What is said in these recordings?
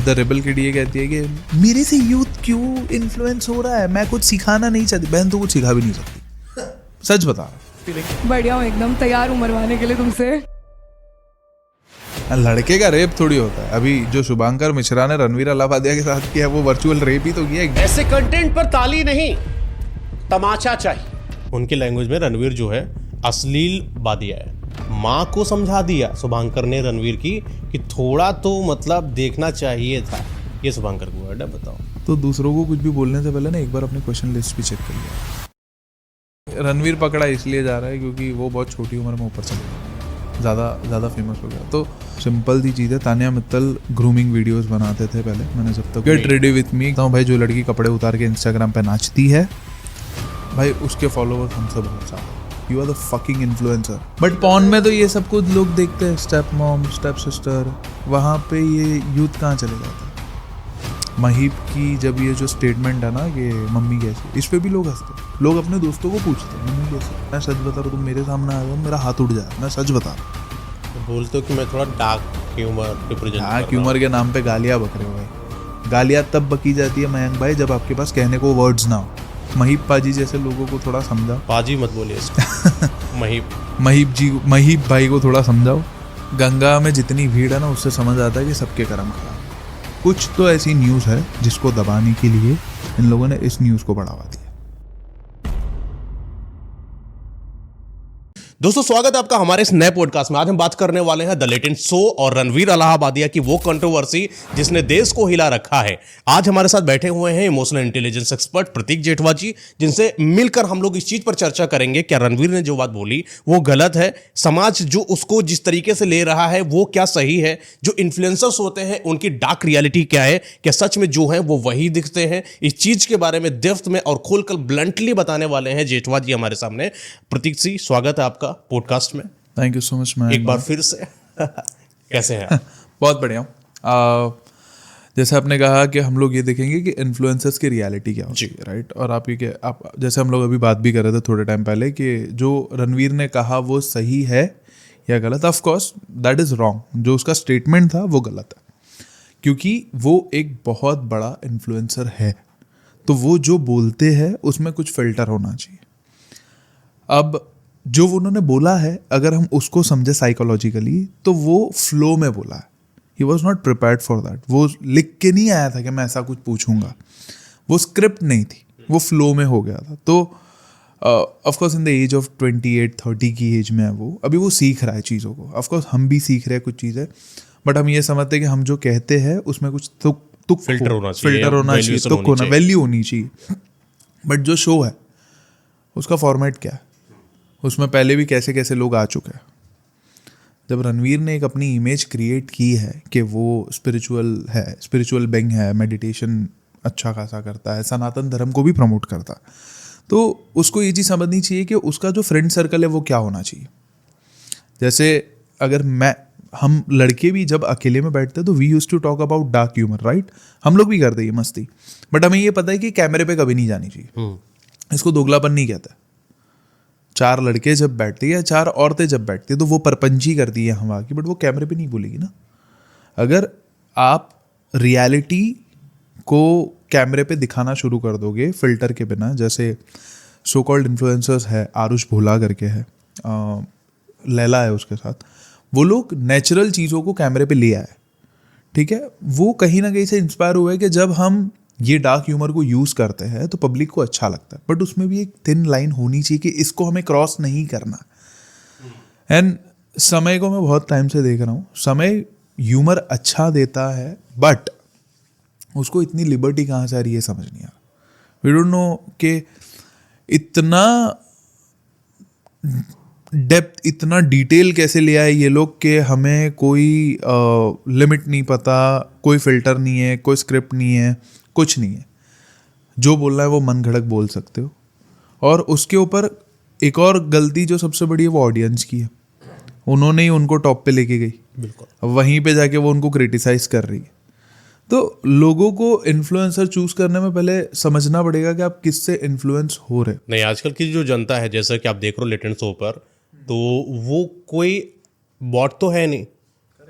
The rebel kid ये कहती है कि मेरे से यूथ क्यों इन्फ्लुएंस हो रहा है, मैं कुछ सिखाना नहीं चाहती। बहन तो कुछ सिखा भी नहीं सकती, सच बता रहा। बढ़िया हूँ, एकदम तैयार हूँ मरवाने के लिए तुमसे। लड़के का रेप थोड़ी होता है। अभी जो शुभांकर मिश्रा ने रणवीर अलाहाबादिया के साथ किया वो वर्चुअल रेप ही तो किया है। ऐसे कंटेंट पर ताली नहीं, तमाचा चाहिए। उनकी लैंग्वेज में रणवीर जो है अश्लील बादिया है। माँ को समझा दिया शुभांकर ने रणवीर की कि थोड़ा तो मतलब देखना चाहिए था। ये शुभांकर को वर्ड है, बताओ। तो दूसरों को कुछ भी बोलने से पहले ना एक बार अपनी क्वेश्चन लिस्ट भी चेक कर लिया। रणवीर पकड़ा इसलिए जा रहा है क्योंकि वो बहुत छोटी उम्र में ऊपर चला गया, ज़्यादा फेमस हो गया। तो सिंपल सी चीज़ है, तानिया मित्तल ग्रूमिंग वीडियोस बनाते थे पहले। मैंने जब तक गेट रेडी विथ मी तो भाई जो लड़की कपड़े उतार के इंस्टाग्राम पे नाचती है भाई उसके फॉलोवर्स हमसे बहुत ज़्यादा। You are the fucking influencer. But porn में तो ये सब कुछ लोग देखते हैं, स्टेप मॉम, स्टेप सिस्टर, वहाँ पे ये यूथ कहाँ चले जाता है। महीप की जब ये जो स्टेटमेंट है ना कि मम्मी कैसी, इस पे भी लोग हंसते हैं। लोग अपने दोस्तों को पूछते हैं मम्मी कैसी। मैं सच बता रहा हूँ, तुम मेरे सामने आ जाओ मेरा हाथ उठ जाए, मैं सच बता रहा हूँ। बोलते हो कि मैं थोड़ा dark humour represent dark humour के नाम पे गालियाँ बक रहे हो भाई। गालियाँ तब बकी जाती है मयंक भाई जब आपके पास कहने को वर्ड्स ना हो। महीप पाजी जैसे लोगों को थोड़ा समझाओ। पाजी मत बोलिए इसको। महीप भाई को थोड़ा समझाओ। गंगा में जितनी भीड़ है ना उससे समझ आता है कि सबके कर्म खराब। कुछ तो ऐसी न्यूज़ है जिसको दबाने के लिए इन लोगों ने इस न्यूज़ को बढ़ावा दिया। दोस्तों स्वागत है आपका हमारे इस नए पॉडकास्ट में। आज हम बात करने वाले हैं द लेटेंट शो और रणवीर अलाहाबादिया की वो कंट्रोवर्सी जिसने देश को हिला रखा है। आज हमारे साथ बैठे हुए हैं इमोशनल इंटेलिजेंस एक्सपर्ट प्रतीक जेठवा जी, जिनसे मिलकर हम लोग इस चीज पर चर्चा करेंगे क्या रणवीर ने जो बात बोली वो गलत है, समाज जो उसको जिस तरीके से ले रहा है वो क्या सही है, जो इन्फ्लुएंसर्स होते हैं उनकी डार्क रियलिटी क्या है, क्या सच में जो है वो वही दिखते हैं। इस चीज के बारे में डेप्थ में और खोलकर ब्लंटली बताने वाले हैं जेठवा जी हमारे सामने। प्रतीक जी स्वागत है आपका पॉडकास्ट में। Thank you so much man. एक बार फिर से कैसे हैं आप? बहुत बढ़िया हूँ। जैसे आपने कहा कि हम लोग ये देखेंगे कि इन्फ्लुएंसर्स की रियलिटी क्या होती है, राइट। और आप ये कि आप जैसे हम लोग अभी बात भी कर रहे थे थोड़े टाइम पहले कि जो रणवीर ने कहा वो सही है या गलत। Of course that is wrong. जो उसका स्टेटमेंट था वो गलत है क्योंकि वो एक बहुत बड़ा इन्फ्लुएंसर है, तो वो जो बोलते हैं उसमें कुछ फिल्टर होना चाहिए। अब जो उन्होंने बोला है अगर हम उसको समझे साइकोलॉजिकली तो वो फ्लो में बोला है। He was not prepared for that. वो लिख के नहीं आया था कि मैं ऐसा कुछ पूछूंगा, वो स्क्रिप्ट नहीं थी, वो फ्लो में हो गया था। तो of course in the age of 28-30 की एज में है वो, अभी वो सीख रहा है चीज़ों को। ऑफकोर्स हम भी सीख रहे हैं कुछ चीज़ें, बट हम ये समझते हैं कि हम जो कहते हैं उसमें कुछ तुक फिल्टर होना चाहिए, तुक होना, वैल्यू होनी चाहिए। बट जो शो है उसका फॉर्मेट क्या है, उसमें पहले भी कैसे कैसे लोग आ चुके हैं। जब रणवीर ने एक अपनी इमेज क्रिएट की है कि वो स्पिरिचुअल है, स्पिरिचुअल बेंग है, मेडिटेशन अच्छा खासा करता है, सनातन धर्म को भी प्रमोट करता है, तो उसको ये चीज़ समझनी चाहिए कि उसका जो फ्रेंड सर्कल है वो क्या होना चाहिए। जैसे अगर हम लड़के भी जब अकेले में बैठते हैं तो we use to talk about dark humour, right. हम लोग भी करते हैं मस्ती, बट हमें ये पता है कि कैमरे पे कभी नहीं जानी चाहिए। इसको दोगलापन नहीं कहता। 4 लड़के जब बैठते हैं या 4 औरतें जब बैठती है तो वो परपंची करती है हवा की, बट वो कैमरे पे नहीं बोलेगी ना। अगर आप रियलिटी को कैमरे पे दिखाना शुरू कर दोगे फिल्टर के बिना, जैसे सो कॉल्ड इन्फ्लुएंसर्स है, आरुष भोला करके है, लैला है उसके साथ, वो लोग नेचुरल चीज़ों को कैमरे पे ले आए, ठीक है। वो कहीं ना कहीं से इंस्पायर हुए कि जब हम ये डार्क ह्यूमर को यूज़ करते हैं तो पब्लिक को अच्छा लगता है, बट उसमें भी एक थिन लाइन होनी चाहिए कि इसको हमें क्रॉस नहीं करना। एंड समय को मैं बहुत टाइम से देख रहा हूँ, समय ह्यूमर अच्छा देता है बट उसको इतनी लिबर्टी कहाँ से आ रही है समझ नहीं आ रहा। वी डोंट नो कि इतना डेप्थ, इतना डिटेल कैसे ले आए ये लोग कि हमें कोई लिमिट नहीं पता, कोई फिल्टर नहीं है, कोई स्क्रिप्ट नहीं है, कुछ नहीं है। जो बोलना है वो मन घड़क बोल सकते हो। और उसके ऊपर एक और गलती जो सबसे बड़ी है वो ऑडियंस की है। उन्होंने ही उनको टॉप पे लेके गई, बिल्कुल। वहीं पे जाके वो उनको क्रिटिसाइज कर रही है। तो लोगों को इन्फ्लुएंसर चूज करने में पहले समझना पड़ेगा कि आप किससे इन्फ्लुएंस हो रहे। नहीं, आजकल की जो जनता है, जैसा कि आप देख रहे हो लेटेंट शो पर, तो वो कोई बॉट तो है नहीं,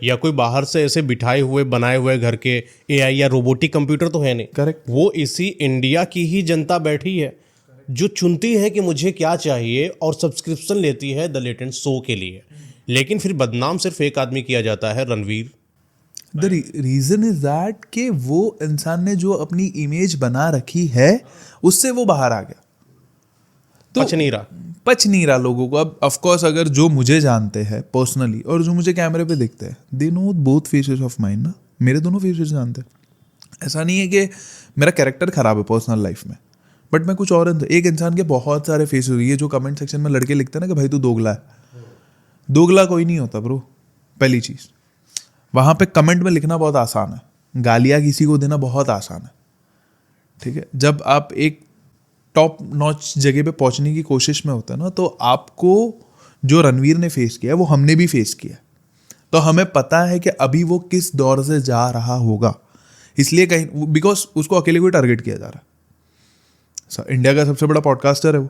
या कोई बाहर से ऐसे बिठाए हुए बनाए हुए घर के एआई या रोबोटिक कंप्यूटर तो है नहीं। Correct. वो इसी इंडिया की ही जनता बैठी है जो चुनती है कि मुझे क्या चाहिए और सब्सक्रिप्शन लेती है द लेटेंट शो के लिए। लेकिन फिर बदनाम सिर्फ एक आदमी किया जाता है, Ranveer. The reason is that कि वो इंसान ने जो अपनी इमेज बना रखी है उससे वो बाहर आ गया, तो पच नहीं रहा। पच नहीं रहा लोगों को। अब ऑफ कोर्स अगर जो मुझे जानते हैं पर्सनली और जो मुझे कैमरे पे दिखते हैं, they know both faces of mind ना, मेरे दोनों फेसेस जानते हैं। ऐसा नहीं है कि मेरा कैरेक्टर खराब है पर्सनल लाइफ में, बट मैं कुछ और एक इंसान के बहुत सारे फेसेस हुई है। जो कमेंट सेक्शन में लड़के लिखते हैं ना कि भाई तू दोगला है, दोगला कोई नहीं होता ब्रो। पहली चीज, वहां पे कमेंट में लिखना बहुत आसान है, गालियां किसी को देना बहुत आसान है, ठीक है। जब आप एक टॉप नॉच जगह पे पहुंचने की कोशिश में होता है ना, तो आपको जो रणवीर ने फेस किया है वो हमने भी फेस किया, तो हमें पता है कि अभी वो किस दौर से जा रहा होगा। इसलिए कहीं बिकॉज उसको अकेले को टारगेट किया जा रहा है। इंडिया का सबसे बड़ा पॉडकास्टर है वो,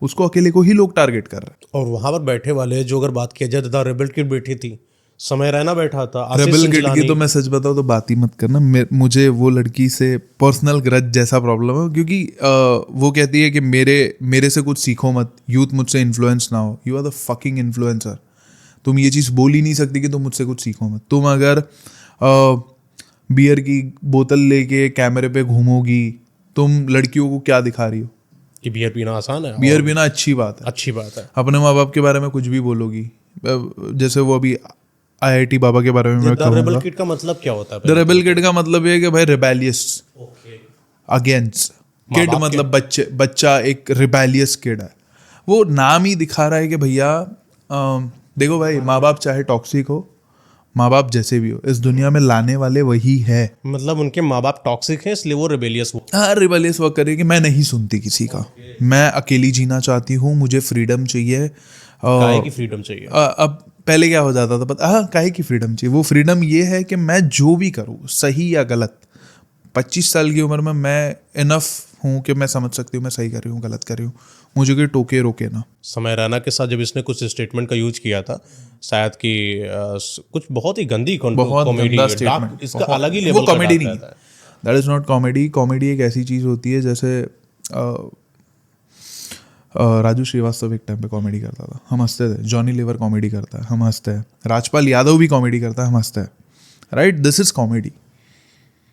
उसको अकेले को ही लोग टारगेट कर रहे हैं। और वहां पर बैठे वाले जो अगर बात किया जाए तो रेबल किड बैठी थी, समय रैना बैठा था, आशीष रेबल किड की सिंचलानी। तो मैं सच बताऊं तो बात ही मत करना। मुझे वो लड़की से पर्सनल ग्रज जैसा प्रॉब्लम है, क्योंकि वो कहती है कि मेरे से कुछ सीखो मत, यूथ मुझसे इन्फ्लुएंस ना हो। You are the fucking influencer. तुम ये चीज़ बोल ही नहीं सकती कि तुम मुझसे कुछ सीखो मत। तुम अगर बियर की बोतल लेके कैमरे पे घूमोगी, तुम लड़कियों को क्या दिखा रही हो? कि बियर पीना आसान है, बियर पीना अच्छी बात है, अच्छी बात है। अपने माँ बाप के बारे में कुछ भी बोलोगी, जैसे वो अभी IIT बाबा के बारे में मैं द रेबल कहूँगा। किड का मतलब क्या होता है? द रेबल किड का मतलब ये है कि भाई रिबेलियस अगेंस्ट किड, मतलब बच्चा एक रिबेलियस किड है। वो नाम ही दिखा रहा है कि भैया देखो भाई, माँ बाप चाहे टॉक्सिक हो, माँ बाप जैसे भी हो, इस दुनिया में लाने वाले वही है। मतलब उनके माँ बाप टॉक्सिक हैं इसलिए वो रिबेलियस हो। हाँ, रिबेलियस वर्क करेगी। मैं नहीं सुनती किसी का, मैं अकेली जीना चाहती हूँ, मुझे फ्रीडम चाहिए। काहे की फ्रीडम चाहिए? अब पहले क्या हो जाता था पता? हाँ, काहे की फ्रीडम चाहिए? वो फ्रीडम ये है कि मैं जो भी करूँ, सही या गलत, 25 साल की उम्र में मैं इनफ हूँ कि मैं समझ सकती हूँ मैं सही कर रही हूँ, गलत कर रही हूँ, मुझे कोई टोके रोके ना। समय रैना के साथ जब इसने कुछ स्टेटमेंट का यूज किया था, शायद कि कुछ बहुत ही गंदी बहुत कॉमेडी, गंदा स्टेटमेंट, इसका अलग ही लेवल वो कॉमेडी नहीं, that is not comedy. Comedy एक ऐसी चीज होती है जैसे राजू श्रीवास्तव एक टाइम पे कॉमेडी करता था, हम हंसते थे। जॉनी लीवर कॉमेडी करता है, हम हंसते हैं। राजपाल यादव भी कॉमेडी करता है, हम हंसते हैं। Right, this is comedy.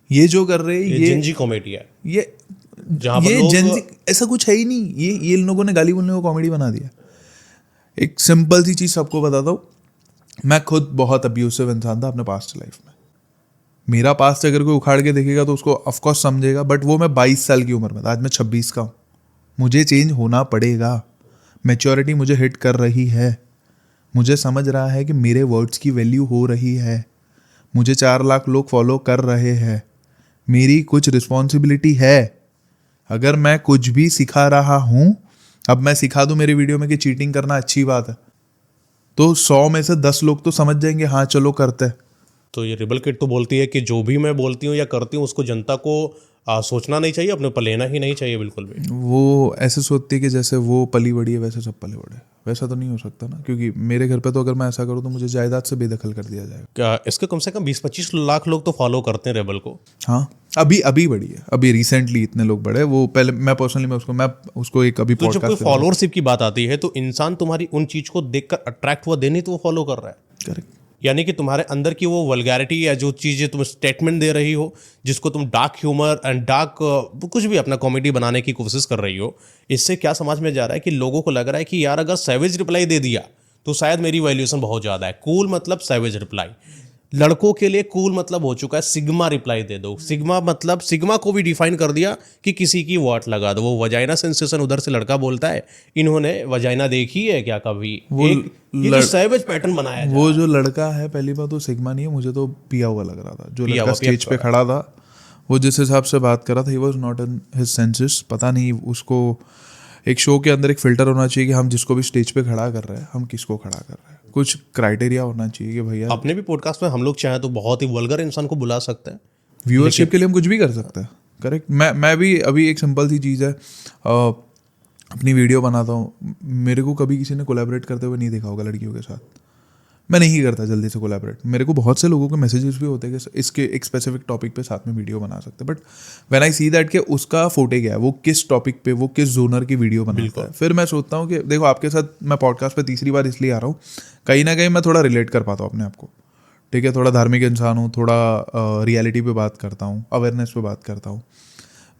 ये जो कर रहे हैं, ये जिंजी कॉमेडी है। ये जहाँ पर ये लोग- जेंजी ऐसा कुछ है ही नहीं। ये इन लोगों ने गाली बोलने को कॉमेडी बना दिया। एक सिंपल सी चीज सबको बताता हूँ, मैं खुद बहुत अब्यूसिव इंसान था अपने पास्ट लाइफ में। मेरा पास्ट अगर कोई उखाड़ के देखेगा तो उसको ऑफकोर्स समझेगा, बट वो मैं 22 साल की उम्र में था, आज मैं 26 का हूँ। मुझे चेंज होना पड़ेगा। मैच्योरिटी मुझे हिट कर रही है, मुझे समझ रहा है कि मेरे वर्ड्स की वैल्यू हो रही है, मुझे 4 लाख लोग फॉलो कर रहे हैं, मेरी कुछ रिस्पॉन्सिबिलिटी है। अगर मैं कुछ भी सिखा रहा हूँ, अब मैं सिखा दूँ मेरे वीडियो में कि चीटिंग करना अच्छी बात है, तो 100 में से 10 लोग तो समझ जाएंगे हाँ चलो करते हैं। तो ये रिबल किड तो बोलती है कि जो भी मैं बोलती हूँ या करती हूँ उसको जनता को सोचना नहीं चाहिए, अपने ऊपर लेना ही नहीं चाहिए बिल्कुल भी। वो ऐसे सोचती है कि जैसे वो पली बड़ी है वैसे सब पले बड़े। वैसा तो नहीं हो सकता ना, क्योंकि मेरे घर पे तो अगर मैं ऐसा करूँ तो मुझे जायदाद से बेदखल कर दिया जाएगा। क्या इसके कम से कम 20-25 लाख लोग तो फॉलो करते हैं रेबल को। हाँ, अभी बड़ी है, अभी रिसेंटली इतने लोग बढ़े। वो पहले मैं पर्सनली मैं उसको एक अभी तो जब कोई पॉडकास्ट फॉलोअरशिप की बात आती है तो इंसान तुम्हारी उन चीज को देखकर अट्रैक्ट हुआ देनी तो वो फॉलो कर रहा है। करेक्ट। यानी कि तुम्हारे अंदर की वो वल्गैरिटी या जो चीज़ें तुम स्टेटमेंट दे रही हो, जिसको तुम डार्क ह्यूमर एंड डार्क कुछ भी अपना कॉमेडी बनाने की कोशिश कर रही हो, इससे क्या समझ में जा रहा है कि लोगों को लग रहा है कि यार अगर सैवेज रिप्लाई दे दिया तो शायद मेरी वैल्यूएशन बहुत ज़्यादा है। कूल मतलब सैवेज रिप्लाई। लड़कों के लिए कूल मतलब हो चुका है सिग्मा रिप्लाई दे दो। सिग्मा मतलब सिग्मा को भी डिफाइन कर दिया कि किसी की वाट लगा दो। वो वजाइना सेंसेशन उधर से लड़का बोलता है, इन्होंने वजाइना देखी है क्या कभी? एक ये जो सैवेज पैटर्न बनाया है। वो जो लड़का है, पहली बात तो सिग्मा नहीं है, मुझे तो पिया हुआ लग रहा था। जो पिया लड़का हुआ, स्टेज पे खड़ा था, वो जिस हिसाब से बात कर रहा था, he was not in his senses. पता नहीं, उसको एक शो के अंदर एक फिल्टर होना चाहिए कि हम जिसको भी स्टेज पे खड़ा कर रहे हैं, हम किसको खड़ा कर रहे हैं। कुछ क्राइटेरिया होना चाहिए कि भैया अपने भी पॉडकास्ट में हम लोग चाहें तो बहुत ही वल्गर इंसान को बुला सकते हैं। व्यूअरशिप के लिए हम कुछ भी कर सकते हैं। करेक्ट। मैं भी अभी एक सिंपल सी चीज़ है, अपनी वीडियो बनाता हूँ, मेरे को कभी किसी ने कोलैबोरेट करते हुए नहीं देखा होगा लड़कियों के साथ। मैं नहीं करता जल्दी से कोलैबोरेट। मेरे को बहुत से लोगों के मैसेजेस भी होते हैं कि इसके एक स्पेसिफिक टॉपिक पे साथ में वीडियो बना सकते हैं, but when I see that कि उसका फोटे क्या है, वो किस टॉपिक पे, वो किस जोनर की वीडियो बनाता है, फिर मैं सोचता हूँ कि देखो आपके साथ मैं पॉडकास्ट पे तीसरी बार इसलिए आ रहा हूँ, कहीं ना कहीं मैं थोड़ा रिलेट कर पाता हूँ अपने आप को, ठीक है। थोड़ा धार्मिक इंसान हूँ, थोड़ा रियलिटी पे बात करता हूँ, अवेयरनेस पे बात करता हूँ।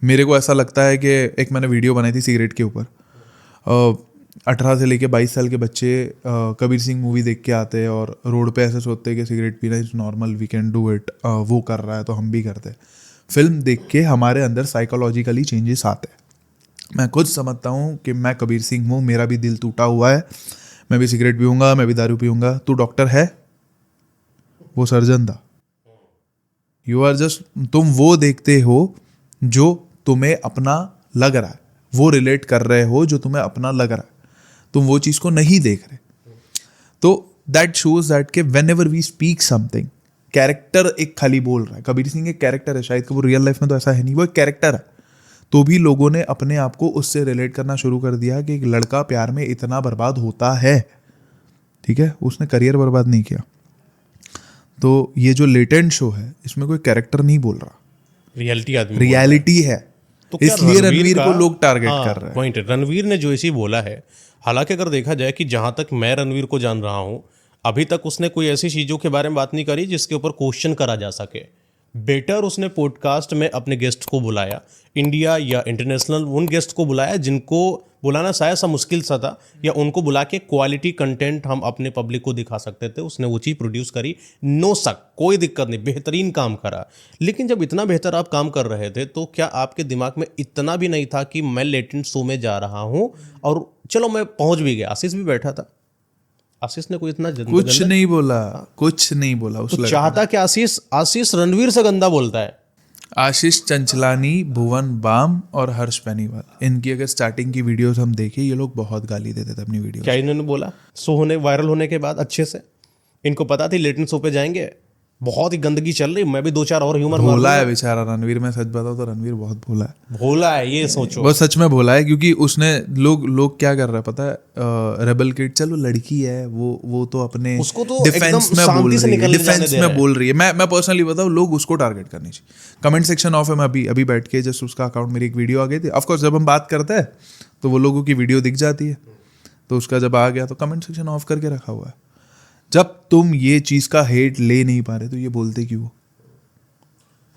मेरे को ऐसा लगता है कि एक मैंने वीडियो बनाई थी सिगरेट के ऊपर, 18 से लेके 22 साल के बच्चे कबीर सिंह मूवी देख के आते हैं और रोड पे ऐसे सोचते हैं कि सिगरेट पीना is normal, we can do it, वो कर रहा है तो हम भी करते हैं। फिल्म देख के हमारे अंदर साइकोलॉजिकली चेंजेस आते हैं। मैं खुद समझता हूँ कि मैं कबीर सिंह हूँ, मेरा भी दिल टूटा हुआ है, मैं भी सिगरेट पीऊँगा, मैं भी दारू पीऊँगा। तू डॉक्टर है, वो सर्जन था। यू आर जस्ट, तुम वो देखते हो जो तुम्हें अपना लग रहा है, वो रिलेट कर रहे हो जो तुम्हें अपना लग रहा है, तुम वो चीज़ को नहीं देख रहे। तो दैट शोज दैट कि whenever we speak something, character एक खाली बोल रहा है। कबीर सिंह एक कैरेक्टर है, शायद कि वो रियल लाइफ में तो ऐसा है नहीं, वो एक कैरेक्टर है। तो भी लोगों ने अपने आप को उससे रिलेट करना शुरू कर दिया कि एक लड़का प्यार में इतना बर्बाद होता है, ठीक है, उसने करियर बर्बाद नहीं किया। तो ये जो लेटेंट शो है इसमें कोई कैरेक्टर नहीं बोल रहा, रियलिटी आदमी रियलिटी है, तो क्या इसलिए रणवीर का- को लोग टारगेट हाँ, कर रहे हैं। पॉइंट है, रणवीर ने जो ऐसी बोला है। हालांकि अगर देखा जाए कि जहां तक मैं रणवीर को जान रहा हूं, अभी तक उसने कोई ऐसी चीजों के बारे में बात नहीं करी जिसके ऊपर क्वेश्चन करा जा सके। बेटर उसने पॉडकास्ट में अपने गेस्ट को बुलाया, इंडिया या इंटरनेशनल उन गेस्ट को बुलाया जिनको बुलाना शायद सा मुश्किल सा था, या उनको बुला के क्वालिटी कंटेंट हम अपने पब्लिक को दिखा सकते थे। उसने वो चीज़ प्रोड्यूस करी, नो शक, कोई दिक्कत नहीं, बेहतरीन काम करा। लेकिन जब इतना बेहतर आप काम कर रहे थे तो क्या आपके दिमाग में इतना भी नहीं था कि मैं लेटेंट शो में जा रहा हूँ और चलो मैं पहुंच भी गया? आशीष भी बैठा था, आशीष ने कोई इतना कुछ नहीं बोला, कुछ नहीं बोला उस तो लड़के चाहता कि आशीष रणवीर से गंदा बोलता है। आशीष चंचलानी, भुवन बाम और हर्ष बेनीवाल, इनकी अगर स्टार्टिंग की वीडियोस हम देखें, ये लोग बहुत गाली देते थे अपनी वीडियो। क्या इन्होंने बोला शो होने वायरल होने के बाद? अच्छे से इनको पता थी लेटेंट शो पे जाएंगे, बहुत ही गंदगी चल रही, मैं भी 2-4 और ह्यूमर भोला है बेचारा रणवीर। मैं सच बताऊं तो रणवीर बहुत भोला है, भोला है, ये सोचो। वो सच में भोला है। क्योंकि उसने लोग क्या कर रहा है पता है, रेबल किड, चलो लड़की है, वो तो अपने उसको तो डिफेंस एकदम में बोल शांति से रही है, निकलने जाने डिफेंस दे में रहे हैं। बोल रही है। मैं पर्सनली बताऊं, लोग उसको टारगेट करनी चाहिए। कमेंट सेक्शन ऑफ है, मैं अभी बैठ के जस्ट उसका अकाउंट, मेरी एक वीडियो आ गई थी। ऑफकोर्स जब हम बात करते हैं तो वो लोगों की वीडियो दिख जाती है, तो उसका जब आ गया तो कमेंट सेक्शन ऑफ करके रखा हुआ है। जब तुम ये चीज का हेट ले नहीं पा रहे तो ये बोलते क्यों?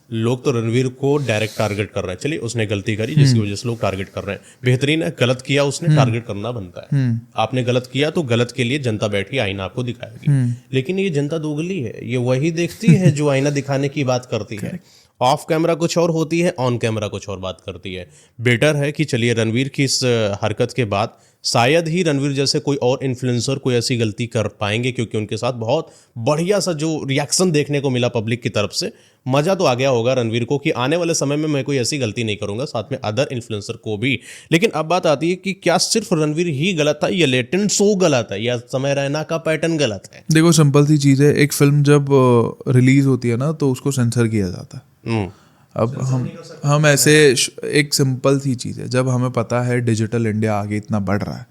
लोग तो रणवीर को डायरेक्ट टारगेट कर रहे हैं। चलिए, उसने गलती करी जिसकी वजह से लोग टारगेट कर रहे हैं, बेहतरीन है। गलत किया उसने, टारगेट करना बनता है। आपने गलत किया तो गलत के लिए जनता बैठी आईना आपको दिखाएगी। लेकिन ये जनता दोगली है, ये वही देखती है जो आईना दिखाने की बात करती है। ऑफ कैमरा कुछ और होती है, ऑन कैमरा कुछ और बात करती है। बेटर है कि चलिए, रणवीर की इस हरकत के बाद शायद ही रणवीर जैसे कोई और इन्फ्लुएंसर कोई ऐसी गलती कर पाएंगे, क्योंकि उनके साथ बहुत बढ़िया सा जो रिएक्शन देखने को मिला पब्लिक की तरफ से, मजा तो आ गया होगा रणवीर को कि आने वाले समय में मैं कोई ऐसी गलती नहीं करूंगा, साथ में अदर इन्फ्लुएंसर को भी। लेकिन अब बात आती है कि क्या सिर्फ रणवीर ही गलत था, या लेटेंट शो गलत है, या समय रैना का पैटर्न गलत है? देखो, सिंपल सी चीज़ है, एक फिल्म जब रिलीज होती है ना तो उसको सेंसर किया जाता है। अब हम ऐसे, एक सिंपल सी चीज़ है, जब हमें पता है डिजिटल इंडिया आगे इतना बढ़ रहा है,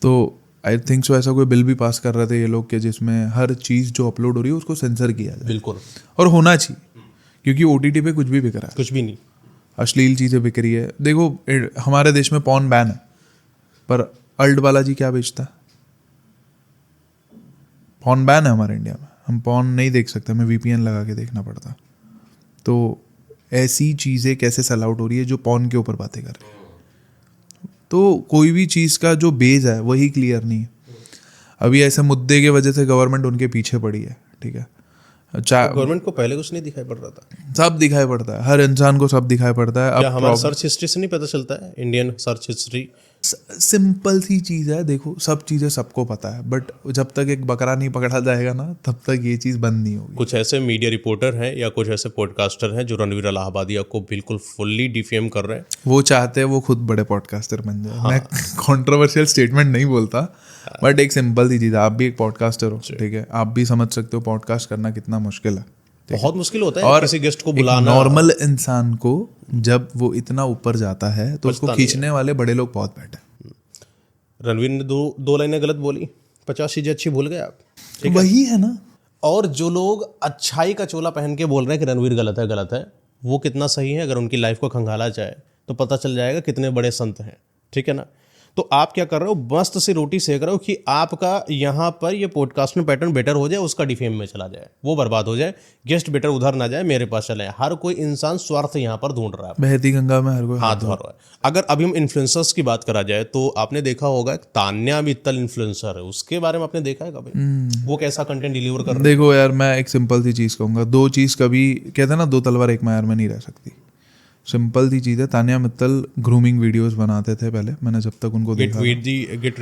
तो आई थिंक सो ऐसा कोई बिल भी पास कर रहे थे ये लोग के जिसमें हर चीज़ जो अपलोड हो रही है उसको सेंसर किया जाए। बिल्कुल, और होना चाहिए, क्योंकि OTT पे कुछ भी बिक रहा है, कुछ भी नहीं, अश्लील चीज़ें बिक रही है। देखो, हमारे देश में पॉर्न बैन है, पर अल्ट बालाजी क्या बेचता है? पॉर्न बैन है हमारे इंडिया में, हम पॉर्न नहीं देख सकते, हमें VPN लगा के देखना पड़ता। तो ऐसी चीज़ें कैसे सेल आउट हो रही है जो पॉर्न के ऊपर बातें कर रही है? तो कोई भी चीज़ का जो बेस है वही क्लियर नहीं है। अभी ऐसे मुद्दे की वजह से गवर्नमेंट उनके पीछे पड़ी है, ठीक है। गवर्नमेंट को पहले कुछ नहीं दिखाई पड़ रहा था, सब दिखाई पड़ता है, हर इंसान को सब दिखाई पड़ता है। क्या अब हमारा सर्च हिस्ट्री से नहीं पता चलता है? इंडियन सर्च हिस्ट्री सिंपल सी चीज़ है, देखो सब चीज़ें सबको पता है, बट जब तक एक बकरा नहीं पकड़ा जाएगा ना तब तक ये चीज़ बंद नहीं होगी। कुछ ऐसे मीडिया रिपोर्टर हैं या कुछ ऐसे पॉडकास्टर हैं जो रणवीर इलाहाबादिया को बिल्कुल फुल्ली डिफेम कर रहे हैं। वो चाहते हैं वो खुद बड़े पॉडकास्टर बन जाए। मैं कंट्रोवर्शियल स्टेटमेंट नहीं बोलता, बट एक सिंपल सी चीज़ है, आप भी एक पॉडकास्टर हो, ठीक है, आप भी समझ सकते हो पॉडकास्ट करना कितना मुश्किल है। बहुत मुश्किल होता है और किसी गेस्ट को एक बुलाना। नॉर्मल इंसान को जब वो इतना ऊपर जाता है तो उसको खींचने वाले बड़े लोग बहुत बैठे। रणवीर ने दो लाइनें गलत बोली, 50 चीजें अच्छी भूल गए आप। वही है ना। और जो लोग अच्छाई का चोला पहन के बोल रहे हैं कि रणवीर गलत है, वो कितना सही है? अगर उनकी लाइफ को खंगाला जाए तो पता चल जाएगा कितने बड़े संत हैं, ठीक है ना। तो आप क्या कर रहे हो, मस्त सी रोटी सेक रहे हो कि आपका यहाँ पर ये पॉडकास्ट में पैटर्न बेटर हो जाए, उसका डिफेम में चला जाए, वो बर्बाद हो जाए, गेस्ट बेटर उधर ना जाए, मेरे पास चले। हर कोई इंसान स्वार्थ यहाँ पर ढूंढ रहा है, बहती गंगा में हर कोई हाथ धो रहा है। अगर अभी हम इन्फ्लुएंसर्स की बात करा जाए तो आपने देखा होगा तान्या मित्तल इन्फ्लुएंसर है, उसके बारे में आपने देखा है कभी? वो कैसा कंटेंट डिलीवर कर रहा है? देखो यार, मैं एक सिंपल सी चीज़ कहूँगा, दो चीज़ कभी कहते हैं ना, दो तलवार एक म्यार में नहीं रह सकती। सिंपल सी चीज़ है, तान्या मित्तल ग्रूमिंग वीडियोस बनाते थे पहले, मैंने जब तक उनको देखा, गेट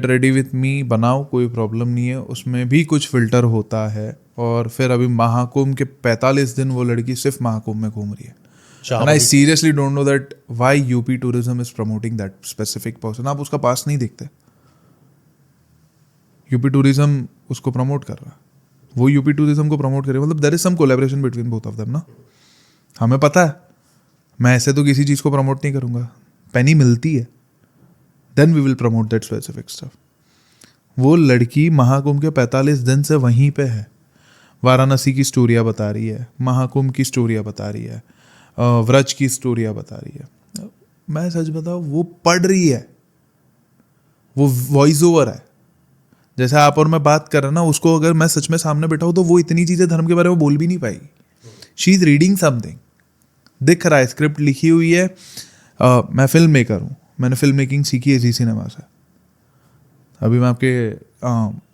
रेडी विथ मी बनाओ, कोई प्रॉब्लम नहीं है, उसमें भी कुछ फिल्टर होता है। और फिर अभी महाकुंभ के 45 दिन वो लड़की सिर्फ महाकुंभ में घूम रही है। And I seriously don't know that why UP tourism is promoting that specific person. आप उसका पास नहीं देखते, यूपी टूरिज्म उसको प्रमोट कर रहा है, वो यूपी टूरिज्म को प्रमोट कर रही है, मतलब there is some collaboration between both of them ना। हमें पता है, मैं ऐसे तो किसी चीज़ को प्रमोट नहीं करूँगा, पेनी मिलती है then we will promote that specific stuff. वो लड़की महाकुंभ के 45 दिन से वहीं पे है, वाराणसी की स्टोरियाँ बता रही है, महाकुंभ की स्टोरियाँ बता रही है, व्रज की स्टोरियाँ बता रही है। मैं सच बताऊँ, वो पढ़ रही है, वो वॉइस ओवर है। जैसे आप और मैं बात कर रहे हैं ना, उसको अगर मैं सच में सामने बैठा हूँ तो वो इतनी चीज़ें धर्म के बारे में बोल भी नहीं पाएगी। शी इज़ रीडिंग समथिंग, दिख रहा है, स्क्रिप्ट लिखी हुई है। मैं फिल्म मेकर हूँ, मैंने फिल्म मेकिंग सीखी है जी सिनेमा से। अभी मैं आपके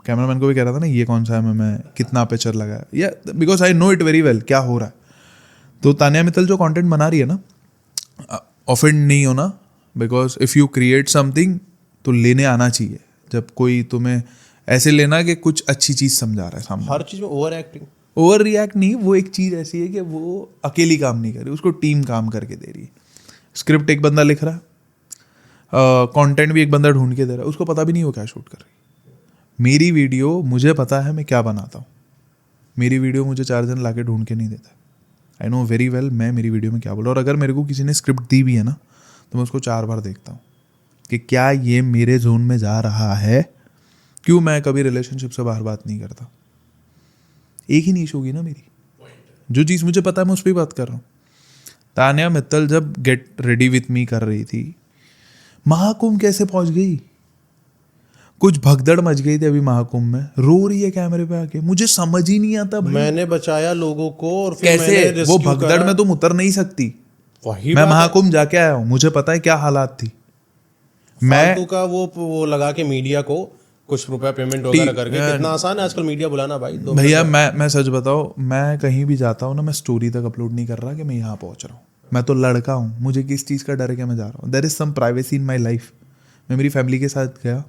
कैमरामैन को भी कह रहा था ना, ये कौन सा है, मैं कितना अपेचर लगाया, या because I know it very well क्या हो रहा है। तो तान्या मित्तल जो कंटेंट बना रही है ना, ऑफेंड नहीं होना, because if you create something तो लेने आना चाहिए। जब कोई तुम्हें ऐसे लेना कि कुछ अच्छी चीज़ समझा रहा है सामने, हर चीज़ में ओवर रिएक्ट नहीं। वो एक चीज़ ऐसी है कि वो अकेली काम नहीं कर रही, उसको टीम काम करके दे रही है। स्क्रिप्ट एक बंदा लिख रहा है, कंटेंट भी एक बंदा ढूंढ के दे रहा है, उसको पता भी नहीं वो क्या शूट कर रही। मेरी वीडियो मुझे पता है मैं क्या बनाता हूँ, मेरी वीडियो मुझे 4 जन ला के ढूंढ के नहीं देता। आई नो वेरी वेल मैं मेरी वीडियो में क्या बोला, और अगर मेरे को किसी ने स्क्रिप्ट दी भी है ना, तो मैं उसको 4 बार देखता हूँ कि क्या ये मेरे जोन में जा रहा है। क्यों मैं कभी रिलेशनशिप से बाहर बात नहीं करता, एक ही नीश होगी ना मेरी, जो चीज़ मुझे पता है मैं उस पर ही बात कर रहा हूँ। तान्या मित्तल जब गेट रेडी विथ मी कर रही थी, महाकुंभ कैसे पहुंच गई, कुछ भगदड़ मच गई थी अभी महाकुंभ में, रो रही है कैमरे पे आके, मुझे समझ ही नहीं आता भाई, मैंने बचाया लोगों को और फिर कैसे मैंने वो rescue भगदड़ करा। में तुम उतर नहीं सकती। वही मैं बात है। महाकुंभ जाके आया हूँ, मुझे पता है क्या हालात थी। मैं फालतू का वो लगा के मीडिया को कुछ रुपया पेमेंट वगैरह करके, कितना आसान है आजकल मीडिया बुलाना भाई। भैया मैं सच बताऊँ, मैं कहीं भी जाता हूँ ना, मैं स्टोरी तक अपलोड नहीं कर रहा कि मैं यहाँ पहुँच रहा हूँ। मैं तो लड़का हूँ, मुझे किस चीज़ का डर है कि मैं जा रहा हूँ। There is some privacy in my life. मैं मेरी फैमिली के साथ गया,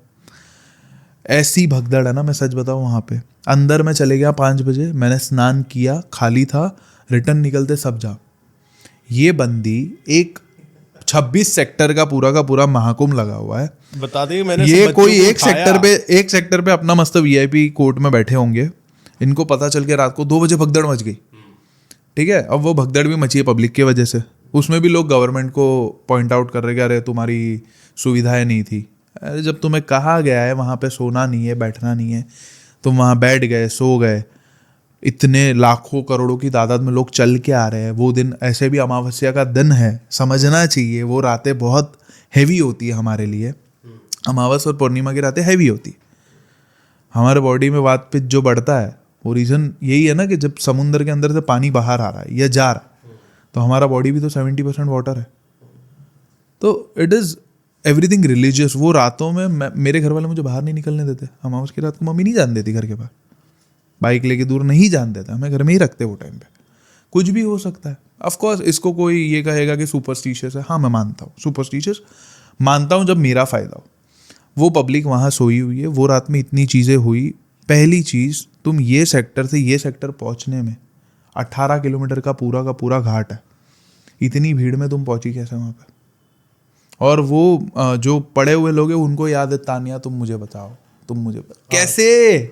ऐसी भगदड़ है ना, मैं सच बताऊँ, वहाँ पे अंदर मैं चले गया 5 बजे, मैंने स्नान किया, खाली था, रिटर्न निकलते सब जा। ये बंदी एक 26 सेक्टर का पूरा महाकुंभ लगा हुआ है, बता दें मैंने ये बच्चों कोई को एक सेक्टर पे अपना मस्त VIP कोर्ट में बैठे होंगे, इनको पता चल के रात को 2 बजे भगदड़ मच गई। ठीक है, अब वो भगदड़ भी मची है पब्लिक की वजह से, उसमें भी लोग गवर्नमेंट को पॉइंट आउट कर रहे कि अरे तुम्हारी सुविधाएं नहीं थी। अरे जब तुम्हें कहा गया है वहाँ पे सोना नहीं है, बैठना नहीं है, तुम वहाँ बैठ गए, सो गए, इतने लाखों करोड़ों की तादाद में लोग चल के आ रहे हैं। वो दिन ऐसे भी अमावस्या का दिन है, समझना चाहिए, वो रातें बहुत हैवी होती है हमारे लिए। अमावस और पूर्णिमा की रातें हैवी होती है। हमारे बॉडी में वात पित्त जो बढ़ता है, वो रीज़न यही है ना कि जब समुद्र के अंदर से पानी बाहर आ रहा है या जा रहा है, तो हमारा बॉडी भी तो 70% वाटर है। तो इट इज़ एवरीथिंग रिलीजियस। वो रातों में मेरे घर वाले मुझे बाहर नहीं निकलने देते। अमावस की रात को मम्मी नहीं जान देती घर के बाहर, बाइक लेके दूर नहीं जान देता, हमें घर में ही रखते वो टाइम पे। कुछ भी हो सकता है। ऑफ कोर्स इसको कोई ये कहेगा कि सुपरस्टिशियस है, हाँ मैं मानता हूँ, सुपरस्टिशियस मानता हूँ जब मेरा फ़ायदा हो। वो पब्लिक वहाँ सोई हुई है, वो रात में इतनी चीज़ें हुई। पहली चीज़, तुम ये सेक्टर से ये सेक्टर पहुँचने में 18 किलोमीटर का पूरा घाट है, इतनी भीड़ में तुम पहुँची कैसे वहाँ पे? और वो जो पड़े हुए लोग हैं उनको याद है, तान्या तुम मुझे बताओ, तुम मुझे कैसे,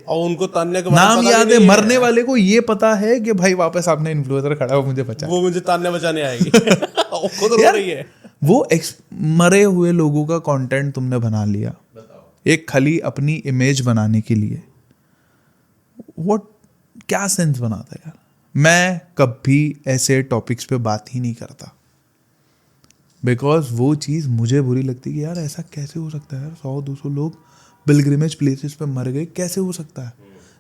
और उनको तान्या के नाम याद है। मरने वाले को ये पता है कि भाई वापस आपने इन्फ्लुएंसर खड़ा हो, मुझे बचा, वो मुझे तान्या बचाने आएगी। खुद रो रही है। वो मरे हुए लोगों का कंटेंट तुमने बना लिया, एक खाली अपनी इमेज बनाने के लिए। व्हाट क्या सेंस बनाता है यार। मैं कभी ऐसे टॉपिक्स पे बात ही नहीं करता, बिकॉज वो चीज़ मुझे बुरी लगती है कि यार ऐसा कैसे हो सकता है यार, 100-200 लोग पिलग्रिमेज प्लेसेस पे मर गए, कैसे हो सकता है,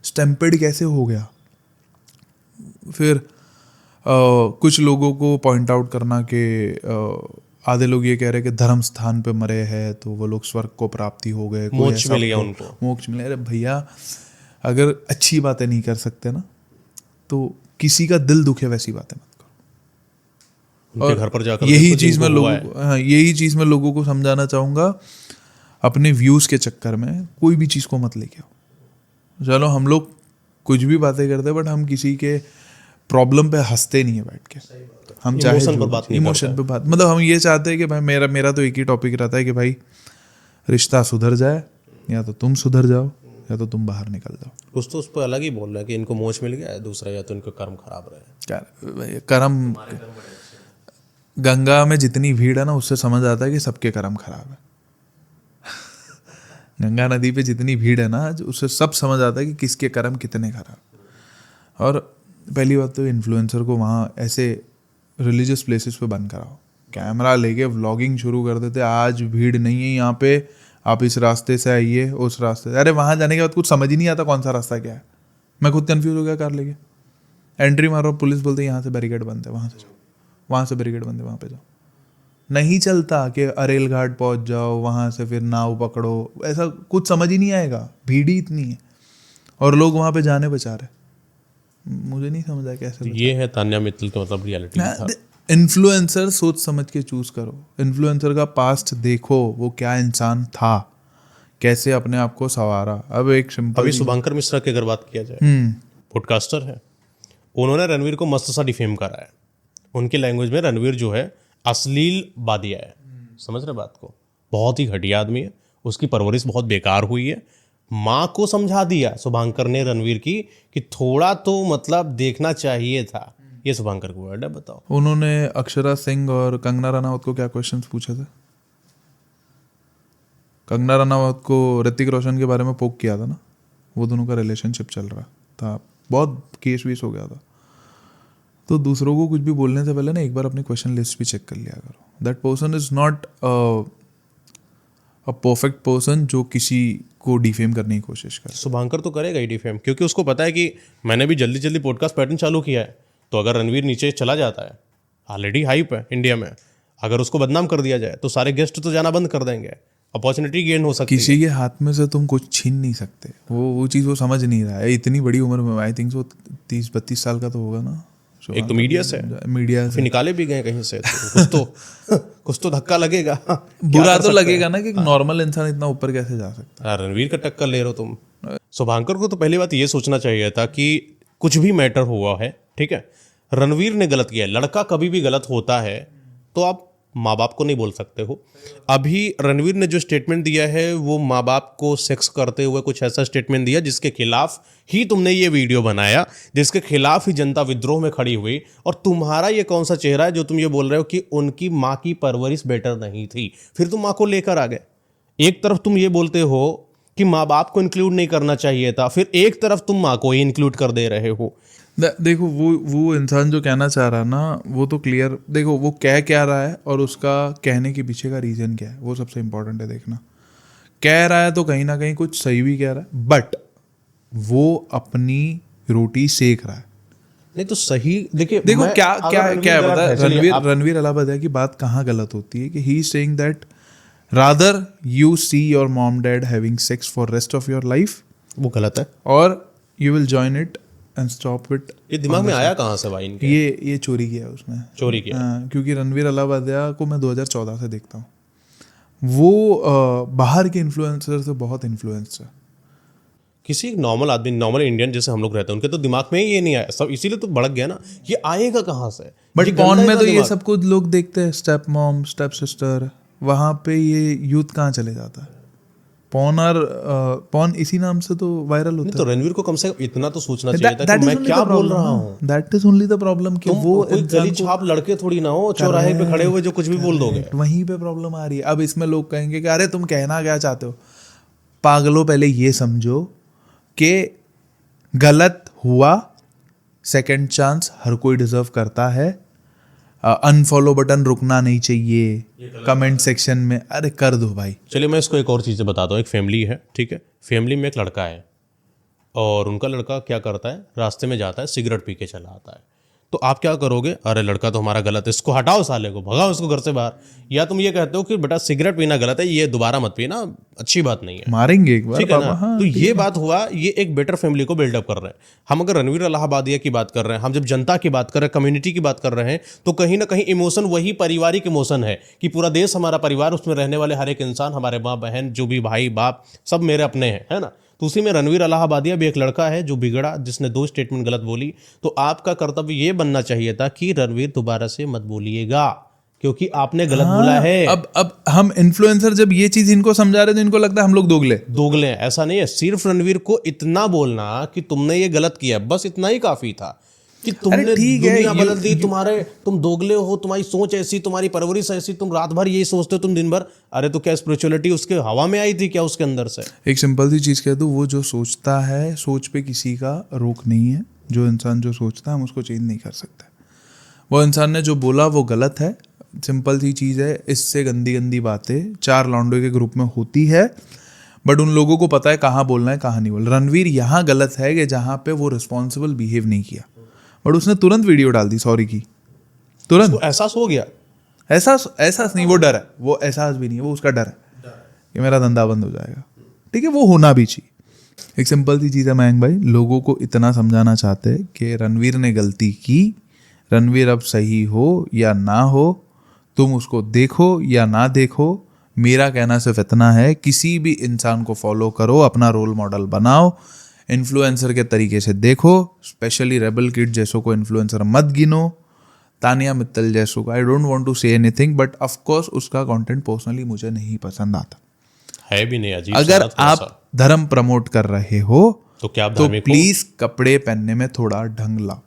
स्टैम्पेड कैसे हो गया। फिर कुछ लोगों को पॉइंट आउट करना कि आधे लोग ये कह रहे हैं कि धर्म स्थान पे मरे हैं तो वो लोग स्वर्ग को प्राप्ति हो गए, कोई मोक्ष ऐसा मिल गया तो- उनको। मोक्ष मिले। अरे भैया, अगर अच्छी बातें नहीं कर सकते ना तो किसी का दिल दुखे वैसी बातें मत करो। उनके घर पर जाकर यही देखो चीज जिनको मैं हुआ लोगों को, हाँ, यही चीज मैं लोगों को समझाना चाहूंगा। अपने व्यूज के चक्कर में कोई भी चीज को मत लेके आओ। चलो हम लोग कुछ भी बातें करते हैं, बट हम किसी के प्रॉब्लम पे हंसते नहीं है बैठ के। हम चाहे Emotion पर बात नहीं इमोशन पे बात, मतलब हम ये चाहते हैं कि भाई मेरा तो एक ही टॉपिक रहता है कि भाई रिश्ता सुधर जाए, या तो तुम सुधर जाओ या तो तुम बाहर निकल जाओ। कुछ तो उस पर अलग ही बोल रहा है कि इनको मोक्ष मिल गया है, दूसरा या तो इनके कर्म खराब रहे। क्या भाई, कर्म, गंगा में जितनी भीड़ है ना उससे समझ आता है कि सबके कर्म खराब है। गंगा नदी पे जितनी भीड़ है ना उससे सब समझ आता है कि किसके कर्म कितने खराब। और पहली बात तो इन्फ्लुएंसर को वहाँ ऐसे रिलीजियस प्लेसेस पे बंद कराओ, कैमरा लेके व्लॉगिंग शुरू कर देते, आज भीड़ नहीं है यहाँ पे, आप इस रास्ते से आइए, उस रास्ते से। अरे वहाँ जाने के बाद कुछ समझ ही नहीं आता कौन सा रास्ता क्या है। मैं खुद कंफ्यूज हो गया कार लेके, एंट्री मारो, पुलिस बोलते यहाँ से बैरिकेड बंद है, वहाँ से जाओ, वहाँ से बैरिकेड बंद है, वहाँ पे जाओ। नहीं चलता कि अरेल घाट पहुँच जाओ, वहाँ से फिर नाव पकड़ो, ऐसा कुछ समझ ही नहीं आएगा, भीड़ ही इतनी है और लोग वहाँ पे जाने बचा रहे। मुझे नहीं समझ आया कैसे। ये है तान्या मित्तल का मतलब रियलिटी था। इन्फ्लुएंसर सोच समझ के चूज करो। इन्फ्लुएंसर का पास्ट देखो, वो क्या इंसान था, कैसे अपने आप को संवारा। अब एक सिंपल, अभी शुभंकर मिश्रा की अगर बात किया जाए, पॉडकास्टर है, उन्होंने रणवीर को मस्त सा डिफेम करा है। उनकी लैंग्वेज में रणवीर जो है अश्लील बादिया है। समझ रहे बात को? बहुत ही घटिया आदमी है, उसकी परवरिश बहुत बेकार हुई है। माँ को समझा दिया शुभंकर ने रणवीर की कि थोड़ा तो मतलब देखना चाहिए था। ये शुभंकर को वर्ड है, बताओ। उन्होंने अक्षरा सिंह और कंगना रनावत को क्या क्वेश्चंस पूछे थे? कंगना रनावत को ऋतिक रोशन के बारे में पोक किया था ना, वो दोनों का रिलेशनशिप चल रहा था, बहुत केस वीस हो गया था। तो दूसरों को कुछ भी बोलने से पहले ना एक बार अपनी क्वेश्चन लिस्ट भी चेक कर लिया करो। That person is not a perfect person जो किसी को डिफेम करने की कोशिश करे। शुभंकर तो करेगा ही डिफेम, क्योंकि उसको पता है कि मैंने भी जल्दी जल्दी पॉडकास्ट पैटर्न चालू किया है, तो अगर रणवीर नीचे चला जाता है, ऑलरेडी हाइप है इंडिया में, अगर उसको बदनाम कर दिया जाए तो सारे गेस्ट तो जाना बंद कर देंगे, अपॉर्चुनिटी गेन हो सकती है। किसी के हाथ में से तुम कुछ छीन नहीं सकते। वो चीज़ वो समझ नहीं रहा है। इतनी बड़ी उम्र में, आई थिंक वो 30-32 साल का तो होगा ना। एक तो मीडिया से फिर निकाले भी गए कहीं से, तो कुछ तो धक्का लगेगा। बुरा तो लगेगा ना कि नॉर्मल इंसान इतना ऊपर कैसे जा सकता है। रणवीर का टक्कर ले रहे हो तुम। शुभंकर को तो पहली बात ये सोचना चाहिए था कि कुछ भी मैटर हुआ है, ठीक है, रणवीर ने गलत किया है। लड़का कभी भी गलत होता है तो आप माँ बाप को नहीं बोल सकते हो। अभी रणवीर ने जो स्टेटमेंट दिया है वो माँ बाप को सेक्स करते हुए कुछ ऐसा स्टेटमेंट दिया जिसके खिलाफ ही तुमने ये वीडियो बनाया, जिसके खिलाफ ही जनता विद्रोह में खड़ी हुई। और तुम्हारा ये कौन सा चेहरा है जो तुम ये बोल रहे हो कि उनकी माँ की परवरिश बेटर नहीं थी, फिर तुम माँ को लेकर आ गए। एक तरफ तुम ये बोलते हो कि माँ बाप को इंक्लूड नहीं करना चाहिए था, फिर एक तरफ तुम माँ को ही इंक्लूड कर दे रहे हो। देखो वो इंसान जो कहना चाह रहा है ना, वो तो क्लियर, देखो वो कह क्या रहा है और उसका कहने के पीछे का रीज़न क्या है, वो सबसे इम्पोर्टेंट है देखना। कह रहा है तो कहीं ना कहीं कुछ सही भी कह रहा है, बट वो अपनी रोटी सेक रहा है। नहीं तो सही, देखिए देखो मैं- क्या अगर क्या रणवीर क्या गलत पता है, है, चलिए आप- रणवीर अलाहाबादिया की बात कहाँ गलत होती है कि he is saying that rather you see your mom dad having sex for rest of your life, वो गलत है। और you will join it and stop it. ये दिमाग में आया कहाँ से भाई इनके? ये चोरी किया है उसने, चोरी किया। हाँ, क्योंकि रणवीर अलाहाबादिया को मैं 2014 से देखता हूँ। वो बाहर के इन्फ्लुएंसर से बहुत इन्फ्लुएंस है। किसी नॉर्मल आदमी, नॉर्मल इंडियन जैसे हम लोग रहते हैं, उनके तो दिमाग में ही ये नहीं आया सब, इसीलिए तो भड़क गया ना। ये आएगा कहाँ से? बट ये पॉन गंदा में है तो ये दिमाग। सब कुछ लोग देखते हैं, स्टेप मॉम, स्टेप सिस्टर, वहाँ पे ये यूथ कहाँ चले जाता है। पॉन इसी नाम से तो वायरल होता है। तो रणवीर को कम से कम इतना तो सोचना चाहिए था कि मैं क्या बोल रहा हूँ। That is only the problem कि तुम वो कोई गली छाप लड़के थोड़ी ना हो, चौराहे पे खड़े हुए जो कुछ भी बोल दोगे। वहीं पे प्रॉब्लम आ रही है। अब इसमें लोग कहेंगे कि अरे तुम कहना क्या चाहते हो। पागलों, पहले ये समझो कि गलत हुआ, सेकंड चांस हर कोई डिजर्व करता है। अनफॉलो बटन रुकना नहीं चाहिए, कमेंट सेक्शन में अरे कर दो भाई। चलिए मैं इसको एक और चीज़ बताता हूँ। एक फैमिली है, ठीक है, फैमिली में एक लड़का है और उनका लड़का क्या करता है, रास्ते में जाता है, सिगरेट पी के चला आता है। तो आप क्या करोगे, अरे लड़का तो हमारा गलत है, इसको हटाओ, साले को भगाओ इसको घर से बाहर। या तुम ये कहते हो कि बेटा सिगरेट पीना गलत है, ये दोबारा मत पीना, अच्छी बात नहीं है, मारेंगे एक बार ठीक है ना। पापा, हाँ, तो ये बात हुआ, ये एक बेटर फैमिली को बिल्डअप कर रहे हैं। हम अगर रणवीर इलाहाबादिया की बात कर रहे हैं, हम जब जनता की बात कर रहे हैं, कम्युनिटी की बात कर रहे हैं, तो कहीं ना कहीं इमोशन वही पारिवारिक इमोशन है कि पूरा देश हमारा परिवार, उसमें रहने वाले हर एक इंसान, हमारे माँ बहन, जो भी भाई बाप, सब मेरे अपने हैं, है ना। तो उसी में रणवीर इलाहाबादिया भी एक लड़का है जो बिगड़ा, जिसने 2 स्टेटमेंट गलत बोली। तो आपका कर्तव्य ये बनना चाहिए था कि रणवीर दोबारा से मत बोलिएगा, क्योंकि आपने गलत बोला है। अब हम इन्फ्लुएंसर जब ये चीज इनको समझा रहे तो इनको लगता है हम लोग दोगले हैं। ऐसा नहीं है, सिर्फ रणवीर को इतना बोलना कि तुमने ये गलत किया, बस इतना ही काफी था कि तुमने दुनिया बदल दी, तुम दोगले हो, तुम्हारी सोच ऐसी, तुम्हारी परवरिश ऐसी, तुम रात भर यही सोचते हो, तुम दिन भर। अरे तो क्या स्पिरिचुअलिटी उसके हवा में आई थी क्या, उसके अंदर से? एक सिंपल सी चीज कह दूं, वो जो सोचता है, सोच पे किसी का रोक नहीं है। जो इंसान जो सोचता है हम उसको चेंज नहीं कर सकते। वो इंसान ने जो बोला वो गलत है, सिंपल सी चीज़ है। इससे गंदी गंदी बातें 4 लौंडों के ग्रुप में होती है, बट उन लोगों को पता है कहाँ बोलना है कहाँ नहीं बोलना। रणवीर यहाँ गलत है कि जहाँ पे वो रिस्पॉन्सिबल बिहेव नहीं किया, बट उसने तुरंत वीडियो डाल दी सॉरी की, तुरंत। उसको एहसास हो गया। एहसास नहीं, वो डर है, वो एहसास भी नहीं है, वो उसका डर है कि मेरा धंधा बंद हो जाएगा। ठीक है, वो होना भी चाहिए। एक सिंपल सी चीज़ है मयंक भाई, लोगों को इतना समझाना चाहते हैं कि रणवीर ने गलती की, रणवीर अब सही हो या ना हो, तुम उसको देखो या ना देखो, मेरा कहना सिर्फ इतना है, किसी भी इंसान को फॉलो करो, अपना रोल मॉडल बनाओ, इन्फ्लुएंसर के तरीके से देखो। स्पेशली रेबल किड जैसों को इन्फ्लुएंसर मत गिनो, तानिया मित्तल जैसों को। I don't want to say anything, but of course उसका कंटेंट पर्सनली मुझे नहीं पसंद आता है भी नहीं, अजीब। अगर आप धर्म प्रमोट कर रहे हो तो प्लीज कपड़े पहनने में थोड़ा ढंग लाओ।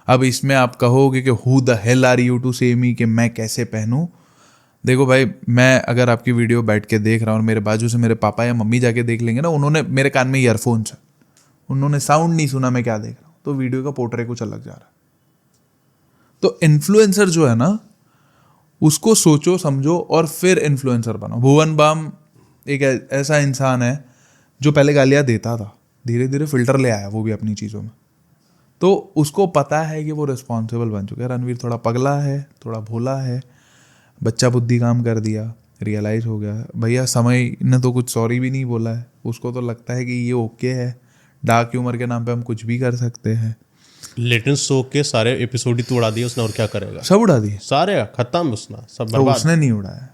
अब इसमें आप कहोगे कि who the hell are you to say me, कि मैं कैसे पहनूं। देखो भाई, मैं अगर आपकी वीडियो बैठ के देख रहा हूँ और मेरे बाजू से मेरे पापा या मम्मी जाके देख लेंगे ना, उन्होंने मेरे कान में ईयरफोन्स है, उन्होंने साउंड नहीं सुना मैं क्या देख रहा हूँ, तो वीडियो का पोर्ट्रेट कुछ अलग जा रहा है। तो इन्फ्लुएंसर जो है ना, उसको सोचो समझो और फिर इन्फ्लुएंसर बनो। भुवन बाम एक ऐसा इंसान है जो पहले गालियाँ देता था, धीरे धीरे फिल्टर ले आया वो भी अपनी चीज़ों में, तो उसको पता है कि वो रिस्पॉन्सिबल बन चुका है। रणवीर थोड़ा पगला है, थोड़ा भोला है, बच्चा बुद्धि काम कर दिया, रियलाइज हो गया। भैया समय ने तो कुछ सॉरी भी नहीं बोला है, उसको तो लगता है कि ये ओके है, डार्क ह्यूमर के नाम पे हम कुछ भी कर सकते हैं। लेटेंट शो के सारे एपिसोड ही तो उड़ा दिए उसने, और क्या करेगा? सब उड़ा दिए, सारे खत्म, उसने सब तो बर्बाद। उसने नहीं उड़ाया,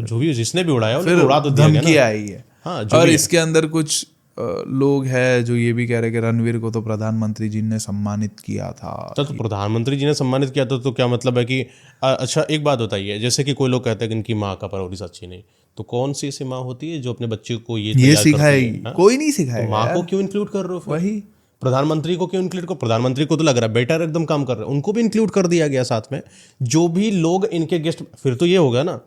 जो भी जिसने भी उड़ाया फिर उड़ा तो दिया गया धमकी ना। आई है। हाँ, जो और भी है। इसके अंदर कुछ लोग हैं जो ये भी कह रहे हैं कि रणवीर को तो प्रधानमंत्री जी ने सम्मानित किया था। अच्छा, तो प्रधानमंत्री जी ने सम्मानित किया था, तो क्या मतलब है कि अच्छा एक बात बताइए, जैसे कि कोई लोग कहते हैं कि इनकी माँ का परवरिश अच्छी नहीं, तो कौन सी ऐसी माँ होती है जो अपने बच्चे को ये सिखाएगी? कोई नहीं सिखाएगा। माँ को क्यों इंक्लूड कर रहे हो? वही प्रधानमंत्री को क्यों इंक्लूड करो? प्रधानमंत्री को तो लग रहा है बेटर एकदम काम कर रहे हैं, उनको भी इंक्लूड कर दिया गया साथ में। जो भी लोग इनके गेस्ट, फिर तो ये होगा ना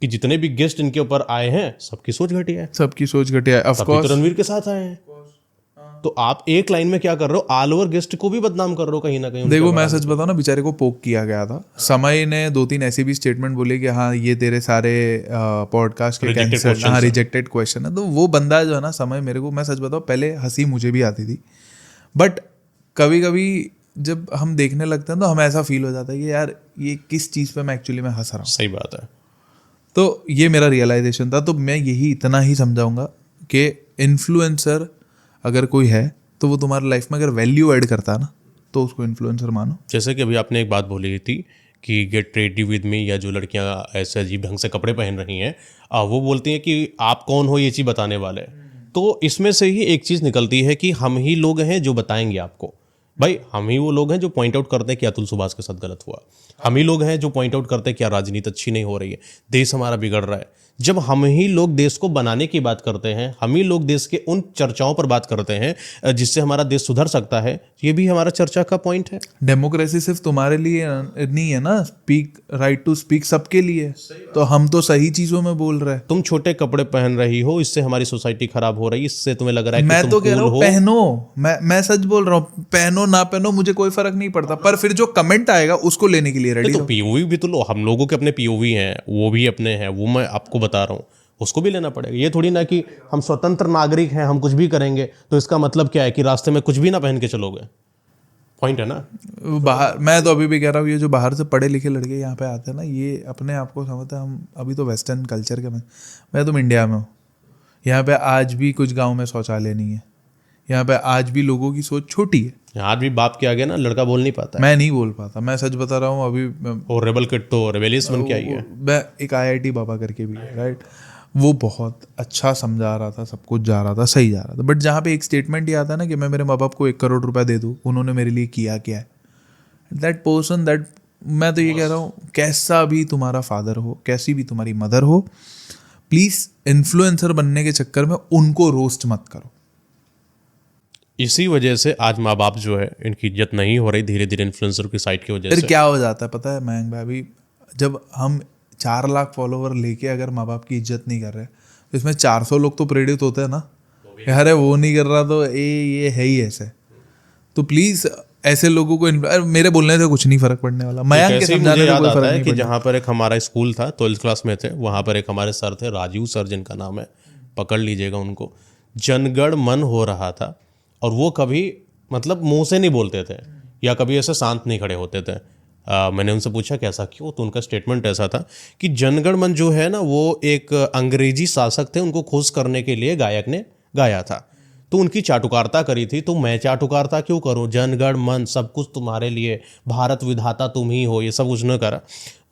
कि जितने भी गेस्ट इनके ऊपर आए हैं सबकी सोच घटिया है, सबकी सोच घटिया है। ऑफ कोर्स रणवीर के साथ आए हैं, तो आप एक लाइन में क्या कर रहे हो, ऑल ओवर गेस्ट को भी बदनाम कर रहे हो कहीं ना कहीं। देखो मैं सच बताऊं ना, बेचारे को पोक किया गया था। समय ने 2-3 ऐसी भी स्टेटमेंट बोली कि हाँ ये तेरे सारे पॉडकास्ट के कैंसिल, हाँ रिजेक्टेड क्वेश्चन है। तो वो बंदा जो है ना, समय, मेरे को मैं सच बताऊं पहले हंसी मुझे भी आती थी, बट कभी कभी जब हम देखने लगते हैं तो हमें ऐसा फील हो जाता है कि यार ये किस चीज़ पे मैं एक्चुअली में हंस रहा हूँ। सही बात है। तो ये मेरा रियलाइजेशन था। तो मैं यही इतना ही समझाऊंगा कि इन्फ्लुएंसर अगर कोई है तो वो तुम्हारी लाइफ में अगर वैल्यू ऐड करता है ना, तो उसको इन्फ्लुएंसर मानो। जैसे कि अभी आपने एक बात बोली थी कि गेट रेडी विद मी, या जो लड़कियां ऐसे अजीब ढंग से कपड़े पहन रही हैं, वो बोलती हैं कि आप कौन हो ये चीज़ बताने वाले। तो इसमें से ही एक चीज़ निकलती है कि हम ही लोग हैं जो बताएंगे आपको, भाई हम ही वो लोग हैं जो पॉइंट आउट करते हैं कि अतुल सुभाष के साथ गलत हुआ, हम ही लोग हैं जो पॉइंट आउट करते हैं कि यार राजनीति अच्छी नहीं हो रही है, देश हमारा बिगड़ रहा है। जब हम ही लोग देश को बनाने की बात करते हैं, हम ही लोग देश के उन चर्चाओं पर बात करते हैं जिससे हमारा देश सुधर सकता है, ये भी हमारा चर्चा का पॉइंट है। डेमोक्रेसी सिर्फ तुम्हारे लिए नहीं है ना, स्पीक राइट टू स्पीक सबके लिए है। तो हम तो सही चीजों में बोल रहे हैं। तुम छोटे कपड़े पहन रही हो, इससे हमारी सोसाइटी खराब हो रही है, इससे तुम्हें लग रहा है कि मैं तुम तो कह रहा cool हूँ हो। पहनो, मैं सच बोल रहा हूँ, पहनो ना पहनो मुझे कोई फर्क नहीं पड़ता, पर फिर जो कमेंट आएगा उसको लेने के लिए रेडी तो पीओवी भी तो लो, हम लोगों के अपने पीओवी हैं, वो भी अपने हैं, वो मैं आपको बता रहा हूँ, उसको भी लेना पड़ेगा। ये थोड़ी ना कि हम स्वतंत्र नागरिक हैं, हम कुछ भी करेंगे तो इसका मतलब क्या है कि रास्ते में कुछ भी ना पहन के चलोगे। पॉइंट है ना। बाहर मैं तो अभी भी कह रहा हूँ, ये जो बाहर से पढ़े लिखे लड़के यहाँ पे आते हैं ना, ये अपने आप को समझते हैं हम अभी तो वेस्टर्न कल्चर के में, मैं तुम इंडिया में हूँ। यहाँ पे आज भी कुछ गाँव में शौचालय नहीं है, यहाँ पे आज भी लोगों की सोच छोटी है। आज भी बाप के आगे ना लड़का बोल नहीं पाता है। मैं नहीं बोल पाता, मैं सच बता रहा हूँ। अभी और रेबल किड तो रेबेलियस बन के आई है। मैं एक IIT बाबा करके भी है, राइट, वो बहुत अच्छा समझा रहा था, सब कुछ जा रहा था, सही जा रहा था, बट जहाँ पे एक स्टेटमेंट ही आता है ना कि मैं मेरे माँ बाप को 1 करोड़ रुपया दे दूँ, उन्होंने मेरे लिए किया क्या है, दैट पर्सन, दैट, मैं तो ये कह रहा हूँ, कैसा भी तुम्हारा फादर हो, कैसी भी तुम्हारी मदर हो, प्लीज़ इन्फ्लुएंसर बनने के चक्कर में उनको रोस्ट मत करो। इसी वजह से आज माँ बाप जो है इनकी इज्जत नहीं हो रही, धीरे धीरे इन्फ्लुएंसर की साइट की वजह फिर से। क्या हो जाता है पता है मयंक भाई, अभी जब हम 4 लाख फॉलोवर लेके अगर माँ बाप की इज्जत नहीं कर रहे, तो इसमें 400 लोग तो प्रेरित होते हैं ना, अरे वो नहीं कर रहा तो ये है ही ऐसे। तो प्लीज ऐसे लोगों को मेरे बोलने से कुछ नहीं फर्क पड़ने वाला, मयंक के कैसे ही समझाने मुझे से याद कोई आता फर्क है नहीं कि पड़ता। जहाँ पर एक हमारा स्कूल था, 12th क्लास में थे, वहाँ पर एक हमारे सर थे, राजीव सर जिनका नाम है, पकड़ लीजिएगा उनको। जनगण मन हो रहा था और वो कभी मतलब मुंह से नहीं बोलते थे या कभी ऐसे शांत नहीं खड़े होते थे। मैंने उनसे पूछा कैसा क्यों, तो उनका स्टेटमेंट ऐसा था कि जनगण मन जो है ना, वो एक अंग्रेजी शासक थे, उनको खुश करने के लिए गायक ने गाया था, तो उनकी चाटुकारिता करी थी, तो मैं चाटुकारिता क्यों करूं, जनगण मन सब कुछ तुम्हारे लिए, भारत विधाता तुम ही हो, ये सब कुछ न करा।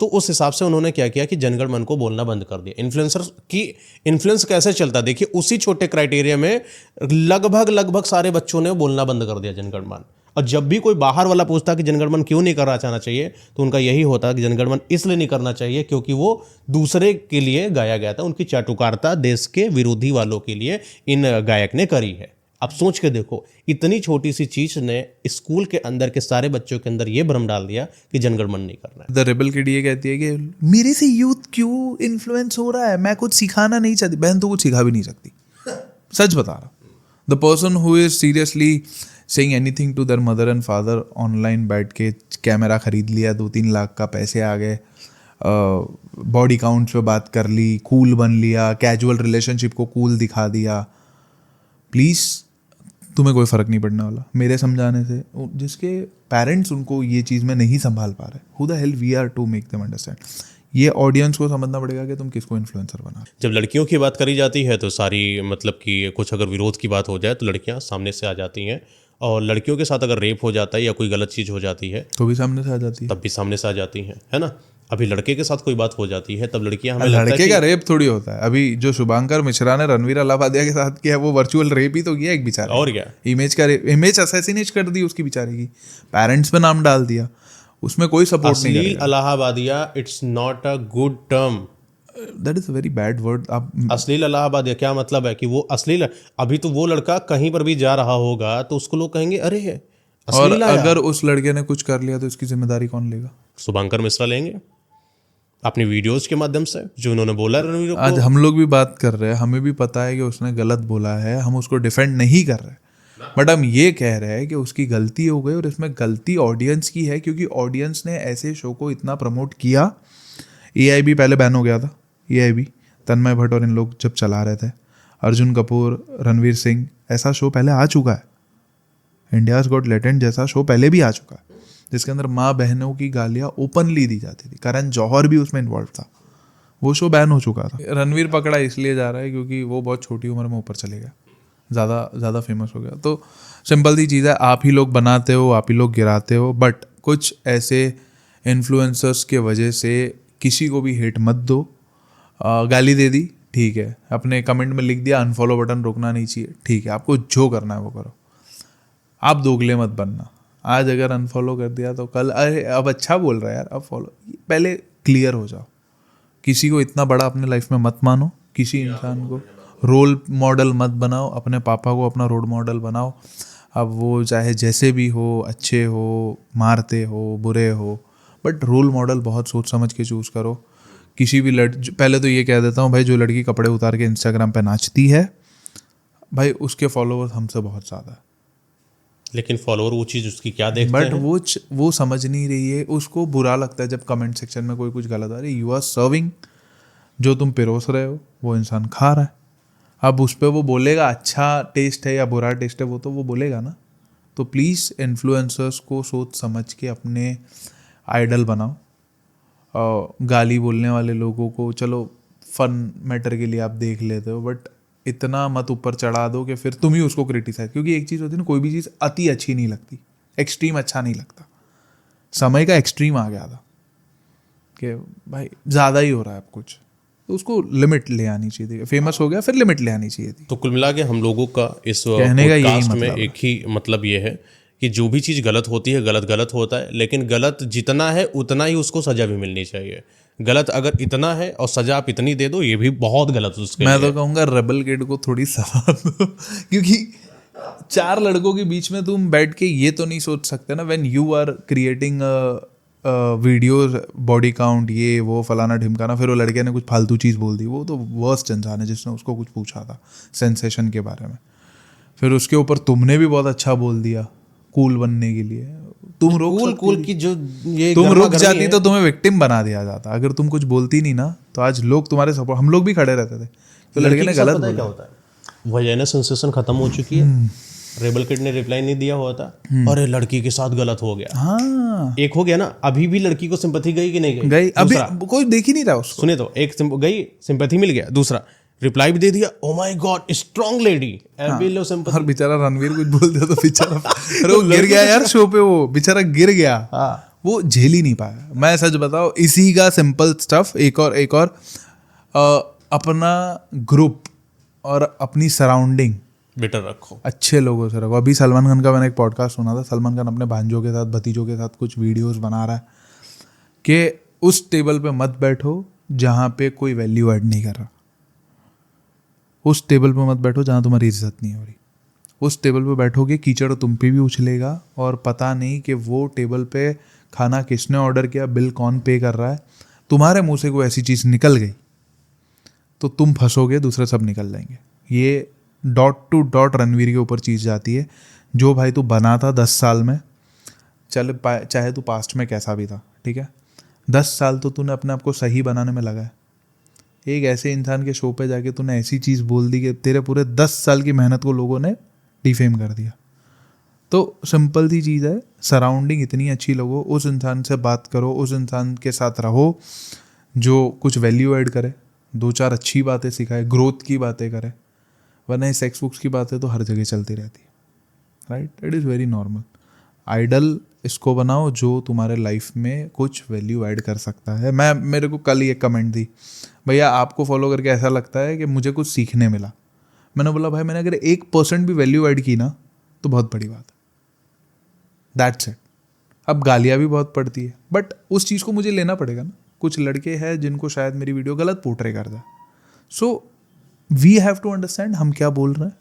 तो उस हिसाब से उन्होंने क्या किया कि जनगण मन को बोलना बंद कर दिया। इन्फ्लुएंसर की इन्फ्लुएंस कैसे चलता, देखिए उसी छोटे क्राइटेरिया में लगभग सारे बच्चों ने बोलना बंद कर दिया जनगण मन। और जब भी कोई बाहर वाला पूछता कि जनगण मन क्यों नहीं करना चाहना चाहिए, तो उनका यही होता कि जनगण मन इसलिए नहीं करना चाहिए क्योंकि वो दूसरे के लिए गाया गया था, उनकी चाटुकारिता देश के विरोधी वालों के लिए इन गायक ने करी है। आप सोच के देखो, इतनी छोटी सी चीज ने स्कूल के अंदर के सारे बच्चों के अंदर ये भ्रम डाल दिया कि जनगण मन नहीं करना है। द रेबल किड ये कहती है कि मेरे से यूथ क्यों इन्फ्लुएंस हो रहा है, मैं कुछ सिखाना नहीं चाहती। बहन तो कुछ सिखा भी नहीं सकती, सच बता रहा। The person who is seriously saying anything to their mother and father, online बैठ के कैमरा खरीद लिया, 2-3 लाख का पैसे आ गए, बॉडी काउंट पे बात कर ली, कूल बन लिया, कैजुअल रिलेशनशिप को कूल दिखा दिया। प्लीज़ तुम्हें कोई फ़र्क नहीं पड़ने वाला मेरे समझाने से। जिसके पेरेंट्स उनको ये चीज़ में नहीं संभाल पा रहे, who the hell we are to make them understand. ये ऑडियंस को समझना पड़ेगा कि तुम किसको इन्फ्लुएंसर बना। जब लड़कियों की बात करी जाती है तो सारी मतलब कि कुछ अगर विरोध की बात हो जाए तो लड़कियां सामने से आ जाती हैं, और लड़कियों के साथ अगर रेप हो जाता है या कोई गलत चीज़ हो जाती है तो भी सामने से आ जाती है, तब भी सामने से आ जाती हैं, है ना। अभी लड़के के साथ कोई बात हो जाती है तब लड़कियां हमें लगता है लड़के कि का रेप थोड़ी होता है। अभी जो शुभांकर मिश्रा ने रणवीर अलाहाबादिया के साथ किया, वो वर्चुअल रेप ही तो किया एक बेचारा। और क्या, इमेज असैसिनेट कर दी उसकी बेचारे की, पेरेंट्स पे नाम डाल दिया, उसमें कोई सपोर्ट नहीं अश्लील करेगा। Allahbadia, it's not a good term. That is a very bad word. आप अश्लील इलाहाबादिया क्या मतलब है कि वो अश्लील है। अभी तो वो लड़का कहीं पर भी जा रहा होगा तो उसको लोग कहेंगे अरे है और अश्लील आया। अगर उस लड़के ने कुछ कर लिया तो इसकी जिम्मेदारी कौन लेगा? शुभांकर मिश्रा लेंगे अपनी वीडियोस के माध्यम से, जो उन्होंने बोला रणवीर को। आज हम लोग भी बात कर रहे हैं, हमें भी पता है कि उसने गलत बोला है, हम उसको डिफेंड नहीं कर रहे, बट हम ये कह रहे हैं कि उसकी गलती हो गई और इसमें गलती ऑडियंस की है, क्योंकि ऑडियंस ने ऐसे शो को इतना प्रमोट किया। AIB पहले बैन हो गया था, AIB तन्मय भट्ट और इन लोग जब चला रहे थे, अर्जुन कपूर, रणवीर सिंह, ऐसा शो पहले आ चुका है। इंडियाज गॉट टैलेंट जैसा शो पहले भी आ चुका है, जिसके अंदर माँ बहनों की गालियाँ ओपनली दी जाती थी। करण जौहर भी उसमें इन्वॉल्व था, वो शो बैन हो चुका था। रणवीर पकड़ा इसलिए जा रहा है क्योंकि वो बहुत छोटी उम्र में ऊपर चले गया, ज़्यादा फेमस हो गया। तो सिंपल सी चीज़ है, आप ही लोग बनाते हो, आप ही लोग गिराते हो, बट कुछ ऐसे इन्फ्लुएंसर्स के वजह से किसी को भी हेट मत दो। गाली दे दी ठीक है, अपने कमेंट में लिख दिया अनफॉलो बटन, रोकना नहीं चाहिए, ठीक है, आपको जो करना है वो करो। आप दोगले मत बनना, आज अगर अनफॉलो कर दिया तो कल अरे अब अच्छा बोल रहा है यार, अब फॉलो। पहले क्लियर हो जाओ, किसी को इतना बड़ा अपने लाइफ में मत मानो, किसी इंसान को रोल मॉडल मत बनाओ, अपने पापा को अपना रोल मॉडल बनाओ। अब वो चाहे जैसे भी हो, अच्छे हो, मारते हो, बुरे हो, बट रोल मॉडल बहुत सोच समझ के चूज़ करो। किसी भी पहले तो ये कह देता हूँ भाई, जो लड़की कपड़े उतार के इंस्टाग्राम पे नाचती है भाई, उसके फॉलोवर्स हमसे बहुत ज़्यादा है, लेकिन फॉलोअर वो चीज़ उसकी क्या देखते बट हैं? वो समझ नहीं रही है। उसको बुरा लगता है जब कमेंट सेक्शन में कोई कुछ गलत आ रही है। यू आर सर्विंग, जो तुम पिरोस रहे हो वो इंसान खा रहा है। अब उस पर वो बोलेगा अच्छा टेस्ट है या बुरा टेस्ट है, वो तो वो बोलेगा ना। तो प्लीज़ इन्फ्लुएंसर्स को सोच समझ के अपने आइडल बनाओ। गाली बोलने वाले लोगों को चलो फन मैटर के लिए आप देख लेते हो, बट इतना मत ऊपर चढ़ा दो कि फिर तुम ही उसको क्रिटिसाइज। क्योंकि एक चीज़ होती है ना, कोई भी चीज़ अति अच्छी नहीं लगती, एक्सट्रीम अच्छा नहीं लगता। समय का एक्सट्रीम आ गया था कि भाई ज़्यादा ही हो रहा है अब कुछ, तो उसको लिमिट ले आनी चाहिए थी। फेमस हो गया फिर लिमिट ले आनी चाहिए थी। तो कुल मिला के हम लोगों का इस कहने का यही पॉडकास्ट में मतलब है। एक ही मतलब ये है कि जो भी चीज़ गलत होती है गलत गलत होता है, लेकिन गलत जितना है उतना ही उसको सजा भी मिलनी चाहिए। गलत अगर इतना है और सजा आप इतनी दे दो, ये भी बहुत गलत उसके मैं लिए। तो कहूँगा रेबल किड को थोड़ी सजा दो, क्योंकि 4 लड़कों के बीच में तुम बैठ के ये तो नहीं सोच सकते ना, when you are creating videos, body count, ये वो फलाना ढिमकाना, फिर वो लड़के ने कुछ फालतू चीज़ बोल दी। वो तो वर्स्ट इंसान है जिसने उसको कुछ पूछा था सेंसेशन के बारे में, फिर उसके ऊपर तुमने भी बहुत अच्छा बोल दिया कूल बनने के लिए। तुम रोक कूल की जो ये तुम रुक गर्मा-गर्मी जाती है, तो तुम्हें विक्टिम बना दिया जाता। अगर तुम कुछ बोलती नहीं ना तो आज लोग तुम्हारे सपोर्ट, हम लोग भी खड़े रहते थे। तो लड़के ने गलत बोला। क्या होता है, वजाइना सेंसेशन खत्म हो चुकी है, रेबल किड ने रिप्लाई नहीं दिया हुआ था, अरे लड़की के साथ गलत हो गया। हाँ एक हो गया ना, अभी भी लड़की को सिंपैथी गई कि नहीं गई, अभी दूसरा, कोई देख ही नहीं रहा उसको। सुने तो एक गई सिंपैथी मिल गया, दूसरा रिप्लाई भी दे दिया, oh my God strong lady, अभी लो सिंपैथी। और बेचारा रणवीर कुछ बोल दिया तो बेचारा अरे वो गिर गया यार शो पे, वो बेचारा गिर गया। वो झेल ही नहीं पाया। मैं सच बताओ, इसी का सिंपल स्टफ एक और अपना ग्रुप और अपनी सराउंडिंग बेटर रखो, अच्छे लोगों से रखो। अभी सलमान खान का मैंने एक पॉडकास्ट सुना था, सलमान खान अपने भांजों के साथ, भतीजों के साथ कुछ वीडियोस बना रहा है कि उस टेबल पे मत बैठो जहाँ पे कोई वैल्यू ऐड नहीं कर रहा, उस टेबल पे मत बैठो जहाँ तुम्हारी इज्जत नहीं हो रही। उस टेबल पे बैठोगे कीचड़ तुम पे भी उछलेगा, और पता नहीं कि वो टेबल पे खाना किसने ऑर्डर किया, बिल कौन पे कर रहा है। तुम्हारे मुंह से कोई ऐसी चीज़ निकल गई तो तुम फंसोगे, दूसरे सब निकल जाएंगे। ये डॉट टू डॉट रणवीर के ऊपर चीज़ जाती है। जो भाई तू बना था 10 साल में, चल चाहे तू पास्ट में कैसा भी था, ठीक है, 10 साल तो तूने अपने आप को सही बनाने में लगा है। एक ऐसे इंसान के शो पे जाके तूने ऐसी चीज़ बोल दी कि तेरे पूरे 10 साल की मेहनत को लोगों ने डिफेम कर दिया। तो सिंपल सी चीज़ है, सराउंडिंग इतनी अच्छी लगो, उस इंसान से बात करो, उस इंसान के साथ रहो जो कुछ वैल्यू ऐड करे, 2-4 अच्छी बातें सिखाए, ग्रोथ की बातें करे। वरना सेक्स वुक्स की बातें तो हर जगह चलती रहती है, right? It is very normal. Idol इसको बनाओ जो तुम्हारे लाइफ में कुछ वैल्यू ऐड कर सकता है। मेरे को कल ही एक कमेंट दी, भैया आपको फॉलो करके ऐसा लगता है कि मुझे कुछ सीखने मिला। मैंने बोला भाई, मैंने अगर 1% भी वैल्यू ऐड की ना तो बहुत बड़ी बात है, दैट्स इट। अब गालियाँ भी बहुत पड़ती है, बट उस चीज़ को मुझे लेना पड़ेगा ना। कुछ लड़के हैं जिनको शायद मेरी वीडियो गलत पोर्ट्रे कर दे, so we have to understand हम क्या बोल रहे हैं,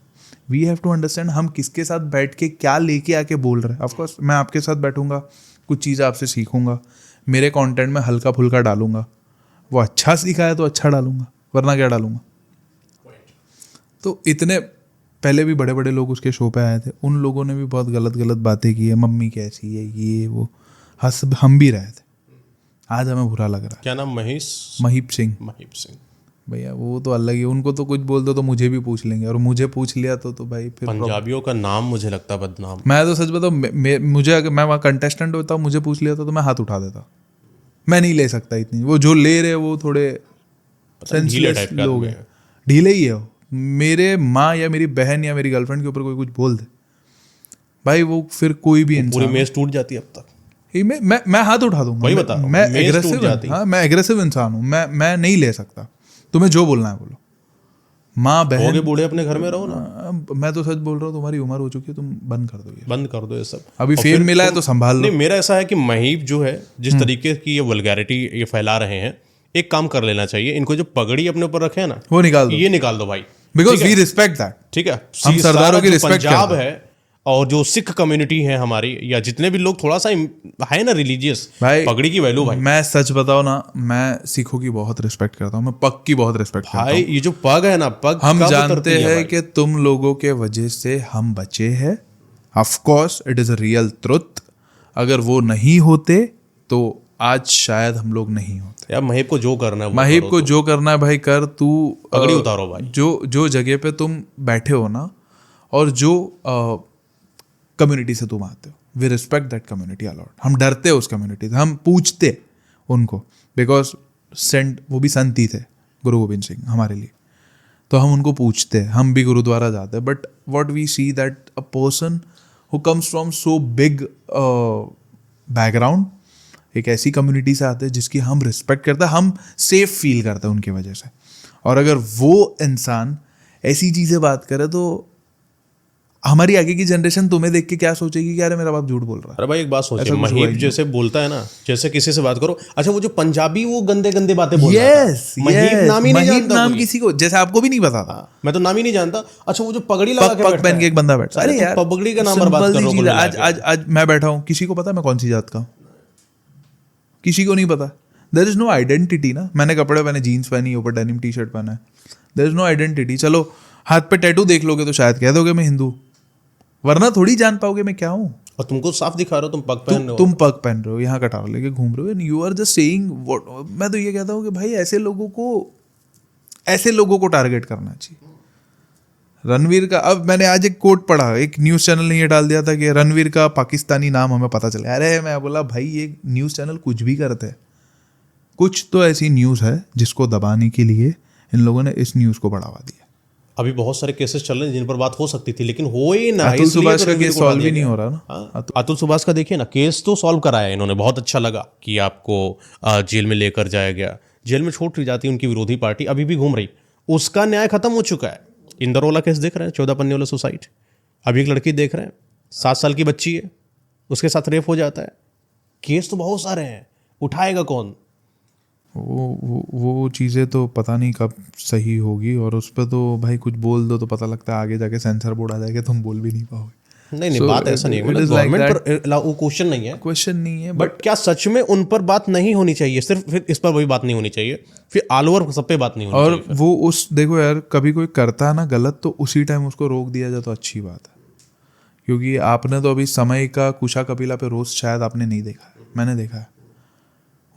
वी हैव टू अंडरस्टैंड हम किसके साथ बैठ के क्या लेके आके बोल रहे हैं। ऑफकोर्स मैं आपके साथ बैठूंगा, कुछ चीज़ आपसे सीखूंगा, मेरे कंटेंट में हल्का फुल्का डालूंगा, वो अच्छा सीखा है तो अच्छा डालूंगा, वरना क्या डालूंगा। तो इतने पहले भी बड़े बड़े लोग उसके शो पे आए थे, उन लोगों ने भी बहुत गलत गलत बातें की है, मम्मी कैसी है, ये वो, हंस हम भी रहे थे। आज हमें बुरा लग रहा है। क्या नाम? महीप सिंह भैया, वो तो अलग ही, उनको तो कुछ बोल दो तो मुझे भी पूछ लेंगे, और मुझे पूछ लिया तो भाई फिर पंजाबियों का नाम मुझे लगता है बदनाम। मैं तो सच बताऊँ, मुझे अगर मैं वहाँ कंटेस्टेंट होता, मुझे पूछ लिया था तो मैं हाथ उठा देता। मैं नहीं ले सकता इतनी, वो जो ले रहे वो थोड़े सेंसलेस लोग हैं, ढीले ही है वो। मेरे माँ या मेरी बहन या मेरी गर्लफ्रेंड के ऊपर कोई कुछ बोल दे भाई, वो फिर कोई भी इंसान, पूरी मेज टूट जाती है अब तक। मैं हाथ उठा दूंगा। वही बता, मैं एग्रेसिव, हाँ मैं एग्रेसिव इंसान हूँ, मैं नहीं ले सकता। तुम्हें जो बोलना है बोलो, माँ हो बहन। गए बूढ़े, अपने घर में रहो ना। मैं तो सच बोल रहा हूँ, तुम्हारी उम्र हो चुकी है, तुम बंद कर दो ये। बंद कर दो ये सब। अभी और फेम फिर मिला है तो संभाल लो। नहीं, मेरा ऐसा है कि महीप जो है जिस तरीके की ये वल्गैरिटी ये फैला रहे हैं, एक काम कर लेना चाहिए, इनको जो पगड़ी अपने ऊपर रखे हैं ना, वो निकाल दो, ये निकाल दो भाई। Because we respect that. ठीक है, हम सारा सरदारों की जो रिस्पेक्ट पंजाब करते है और जो सिख कम्युनिटी है हमारी, या जितने भी लोग थोड़ा सा है ना रिलीजियस, भाई पगड़ी की वैल्यू भाई। मैं सच बताऊं ना, मैं सिखों की बहुत रिस्पेक्ट करता हूँ, मैं पग की बहुत रिस्पेक्ट करता भाई हूँ। ये जो पग है ना, पग हम कब जानते उतरती है हैं भाई? कि तुम लोगों के वजह से हम बचे हैं। Of course it is a real truth. अगर वो नहीं होते तो आज शायद हम लोग नहीं होते। यार महीप को जो करना है वो महीप करो को तुम। जो करना है भाई कर। तू पगड़ी उतारो भाई। जो जगह पे तुम बैठे हो ना, और जो कम्युनिटी से तुम आते हो, we respect that community a lot. हम डरते हैं उस कम्युनिटी से, हम पूछते उनको, बिकॉज सेंट वो भी संत ही थे, गुरु गोविंद सिंह हमारे लिए, तो हम उनको पूछते हैं। हम भी गुरुद्वारा जाते हैं, but what we see that a person who comes from so big background, एक ऐसी कम्युनिटी से आते हैं जिसकी हम रिस्पेक्ट करते हैं, हम सेफ फील करते हैं उनकी वजह से। और अगर वो इंसान ऐसी चीज़ें बात करे तो हमारी आगे की जनरेशन तुम्हें देख के क्या सोचेगी कि अरे मेरा बाप झूठ बोल रहा है। अरे भाई एक बात सोचिए, ऐसा कुछ हुआ महीप ही नहीं। जैसे बोलता है ना, जैसे किसी से बात करो, अच्छा वो जो पंजाबी वो गंदे गंदे बातें बोल रहा था, यस, महीप नाम ही नहीं महीप जानता नाम कोई। किसी को, जैसे आपको भी नहीं पता था। मैं तो नाम ही नहीं जानता। अच्छा वो जो पगड़ी लगा पग के पग बैठता पहन है, के एक बंदा बैठा, अरे अरे यार पगड़ी का नाम बर्बाद सिंपल कर सी रहे हो चीज़ कुल है। मिला आज के। आज आज मैं बैठा हूँ, किसी को पता है मैं कौन सी जात का हूँ? किसी को नहीं पता। देयर इज नो आइडेंटिटी ना। मैंने कपड़े पहने, जीन्स पहनी, ऊपर डेनिम टी शर्ट पहना है, देयर इज नो आइडेंटिटी। चलो हाथ पे टैटू देख लोगे तो शायद कह दोगे मैं हिंदू, वरना थोड़ी जान पाओगे मैं क्या हूँ। और तुमको साफ दिखा रहे हो तुम पग पहन रहे हो। तुम पग पहन रहे हो, यहाँ कटार लेके घूम रहे हो, and you are just saying what. मैं तो ये कहता हूँ कि भाई ऐसे लोगों को टारगेट करना चाहिए। रणवीर का, अब मैंने आज एक कोट पढ़ा, एक न्यूज़ चैनल ने ये डाल दिया था कि रणवीर का पाकिस्तानी नाम हमें पता चला। अरे मैं बोला भाई ये न्यूज़ चैनल कुछ भी करते हैं, कुछ तो ऐसी न्यूज़ है जिसको दबाने के लिए इन लोगों ने इस न्यूज़ को बढ़ावा दिया। अभी बहुत सारे केसेस चल रहे हैं जिन पर बात हो सकती थी, लेकिन हो ही ना। अतुल इसलिए सुभाष तो का रणवीर केस को हटा सॉल्व ही दिया नहीं गया। हो रहा ना। हाँ, अतुल सुभाष का देखिए ना, केस तो सॉल्व कराया इन्होंने, बहुत अच्छा लगा कि आपको जेल में लेकर जाया गया। जेल में छूट जाती उनकी विरोधी पार्टी, अभी भी घूम रही, उसका न्याय खत्म हो चुका है। इंदौर वाला केस देख रहे हैं, 14 पन्ने वाला सुसाइड। अभी एक लड़की देख रहे हैं, 7 साल की बच्ची है, उसके साथ रेप हो जाता है। केस तो बहुत सारे हैं, उठाएगा कौन? वो चीज़ें तो पता नहीं कब सही होगी, और उस पर तो भाई कुछ बोल दो तो पता लगता है आगे जाके सेंसर बोर्ड आ जाएगा, तुम बोल भी नहीं पाओगे। नहीं So, बात ऐसा नहीं है, it मतलब is like गवर्नमेंट पर वो क्वेश्चन नहीं है, क्वेश्चन नहीं है, बट क्या सच में उन पर बात नहीं होनी चाहिए? सिर्फ फिर इस पर भी बात नहीं होनी चाहिए, फिर ऑल ओवर सब पे बात नहीं होनी और चाहिए। वो उस देखो यार, कभी कोई करता है ना गलत तो उसी टाइम उसको रोक दिया जाए तो अच्छी बात है। क्योंकि आपने तो अभी समय का कुशा कपिला पे रोस्ट शायद आपने नहीं देखा है, मैंने देखा है।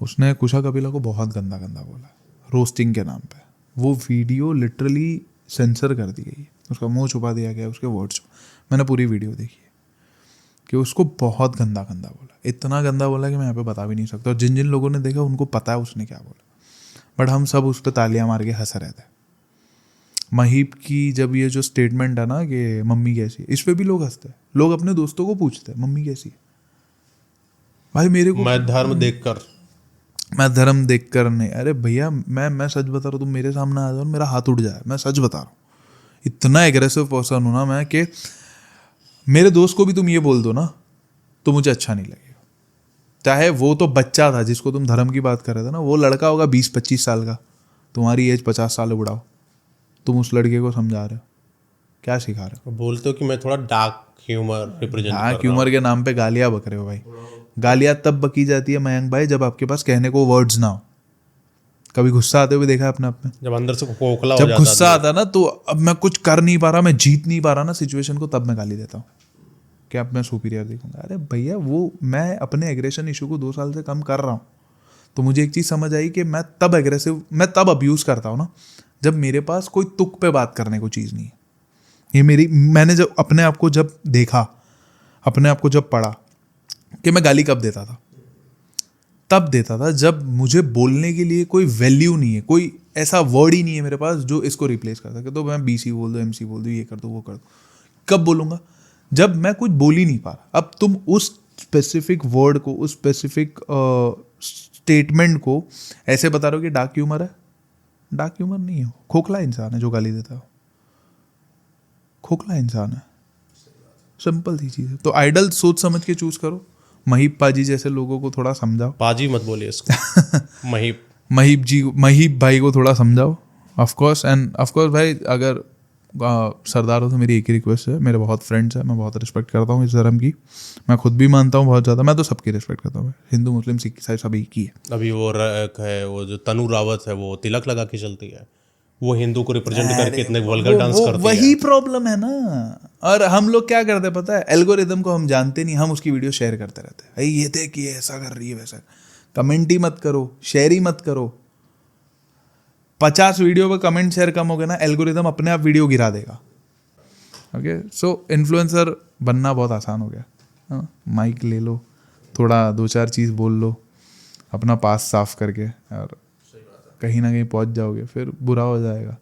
उसने कुशा कपिला को बहुत गंदा गंदा बोला रोस्टिंग के नाम पे। वो वीडियो लिटरली सेंसर कर दी गई, उसका मुंह छुपा दिया गया, उसके वर्ड्स। मैंने पूरी वीडियो देखी है कि उसको बहुत गंदा गंदा बोला, इतना गंदा बोला कि मैं यहाँ पे बता भी नहीं सकता। और जिन जिन लोगों ने देखा उनको पता है उसने क्या बोला, बट हम सब उस पर तालियां मार के हंस रहे थे। महीप की जब ये जो स्टेटमेंट है ना कि मम्मी कैसी है, इस पे भी लोग हंसते हैं। लोग अपने दोस्तों को पूछते हैं मम्मी कैसी है। भाई मेरे को, मैं धर्म देख कर नहीं, अरे भैया मैं सच बता रहा हूँ, तुम मेरे सामने आ जाओ मेरा हाथ उठ जाए, मैं सच बता रहा हूँ। इतना एग्रेसिव पर्सन हूँ ना मैं कि मेरे दोस्त को भी तुम ये बोल दो ना तो मुझे अच्छा नहीं लगेगा। चाहे वो तो बच्चा था जिसको तुम धर्म की बात कर रहे थे ना, वो लड़का होगा 20-25 साल का, तुम्हारी एज 50 साल बुढ़ाओ, तुम उस लड़के को समझा रहे हो, क्या सिखा रहे हो? बोलते हो कि मैं थोड़ा डार्क ह्यूमर रिप्रेजेंट हाँ, ह्यूमर के नाम पे गालियाँ बक रहे हो भाई। गालियाँ तब बकी जाती है मयंक भाई जब आपके पास कहने को वर्ड्स ना हो। कभी गुस्सा आते हुए देखा है अपने आप में? जब अंदर से खोखला हो जब जाता गुस्सा आता है ना तो अब मैं कुछ कर नहीं पा रहा, मैं जीत नहीं पा रहा ना सिचुएशन को, तब मैं गाली देता हूँ कि अब मैं सुपीरियर दिखूंगा। अरे भैया वो मैं अपने एग्रेशन इशू को 2 साल से कम कर रहा हूँ, तो मुझे एक चीज़ समझ आई कि मैं तब अब्यूज़ करता हूँ ना जब मेरे पास कोई तुक पे बात करने को चीज़ नहीं है। मैंने जब अपने आप को जब देखा, अपने आप को जब पढ़ा कि मैं गाली कब देता था, तब देता था जब मुझे बोलने के लिए कोई वैल्यू नहीं है, कोई ऐसा वर्ड ही नहीं है मेरे पास जो इसको रिप्लेस कर सके। तो मैं बीसी बोल दो, एमसी बोल दो, ये कर दो, वो कर दो। कब बोलूँगा? जब मैं कुछ बोल ही नहीं पा रहा। अब तुम उस स्पेसिफिक वर्ड को, उस स्पेसिफिक स्टेटमेंट को ऐसे बता रहे हो कि डार्क ह्यूमर है। डार्क ह्यूमर नहीं है, खोखला इंसान है जो गाली देता है। खोखला इंसान है, सिंपल सी चीज़ है। तो आइडल सोच समझ के चूज करो। महीप पाजी जैसे लोगों को थोड़ा समझाओ। पाजी मत बोलिए इसको। महीप भाई को थोड़ा समझाओ। ऑफ कोर्स भाई, अगर सरदार हो तो मेरी एक ही रिक्वेस्ट है, मेरे बहुत फ्रेंड्स हैं, मैं बहुत रिस्पेक्ट करता हूँ इस धर्म की, मैं खुद भी मानता हूँ बहुत ज़्यादा, मैं तो सबकी रिस्पेक्ट करता हूँ, हिंदू मुस्लिम सिख ईसाई सब एक ही है। अभी वो जो तनु रावत है वो तिलक लगा के चलती है, वो हिंदू को रिप्रेजेंट करके इतने वल्गर डांस करती है। वही प्रॉब्लम है ना। और हम लोग क्या करते हैं पता है, एल्गोरिदम को हम जानते नहीं, हम उसकी वीडियो शेयर करते रहते हैं। ये देख ये ऐसा कर रही है वैसा। कमेंट ही मत करो, शेयर ही मत करो। 50 वीडियो पर कमेंट शेयर कम हो गया ना, एल्गोरिदम अपने आप वीडियो गिरा देगा। ओके, सो इन्फ्लुएंसर बनना बहुत आसान हो गया। माइक ले लो, थोड़ा 2-4 चीज़ बोल लो, अपना पास साफ करके, और कहीं ना कहीं पहुंच जाओगे, फिर बुरा हो जाएगा।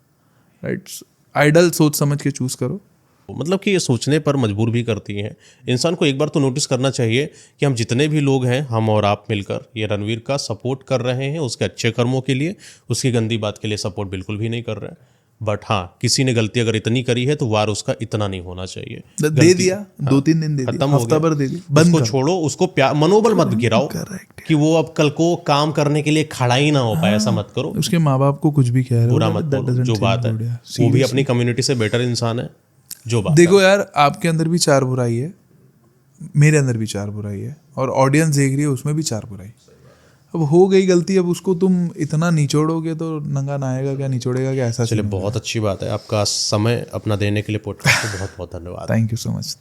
राइट, आइडल सोच समझ के चूज करो। मतलब कि ये सोचने पर मजबूर भी करती हैं इंसान को। एक बार तो नोटिस करना चाहिए कि हम जितने भी लोग हैं, हम और आप मिलकर ये रणवीर का सपोर्ट कर रहे हैं उसके अच्छे कर्मों के लिए, उसकी गंदी बात के लिए सपोर्ट बिल्कुल भी नहीं कर रहे हैं। बट हाँ, किसी ने गलती अगर इतनी करी है तो वार उसका इतना नहीं होना चाहिए। दे दिया, 2-3 दिन दे दिया, हफ्ता भर दे दिया, बंद उसको छोड़ो, उसको मनोबल मत गिराओ कि वो अब कल को काम करने के लिए खड़ा ही ना हो पाए, ऐसा मत करो। उसके माँ बाप को कुछ भी कह रहे हो, बुरा मत बोलो, जो बात है वो भी अपनी कम्युनिटी से बेटर इंसान है। जो बात देखो यार, आपके अंदर भी 4 बुराई है, मेरे अंदर भी 4 बुराई है, और ऑडियंस देख रही है उसमें भी 4 बुराई। अब हो गई गलती, अब उसको तुम इतना निचोड़ोगे तो नंगा नहाएगा क्या, निचोड़ेगा क्या, ऐसा। चलिए, बहुत अच्छी बात है। आपका समय अपना देने के लिए पॉडकास्ट को बहुत बहुत धन्यवाद। Thank you so much.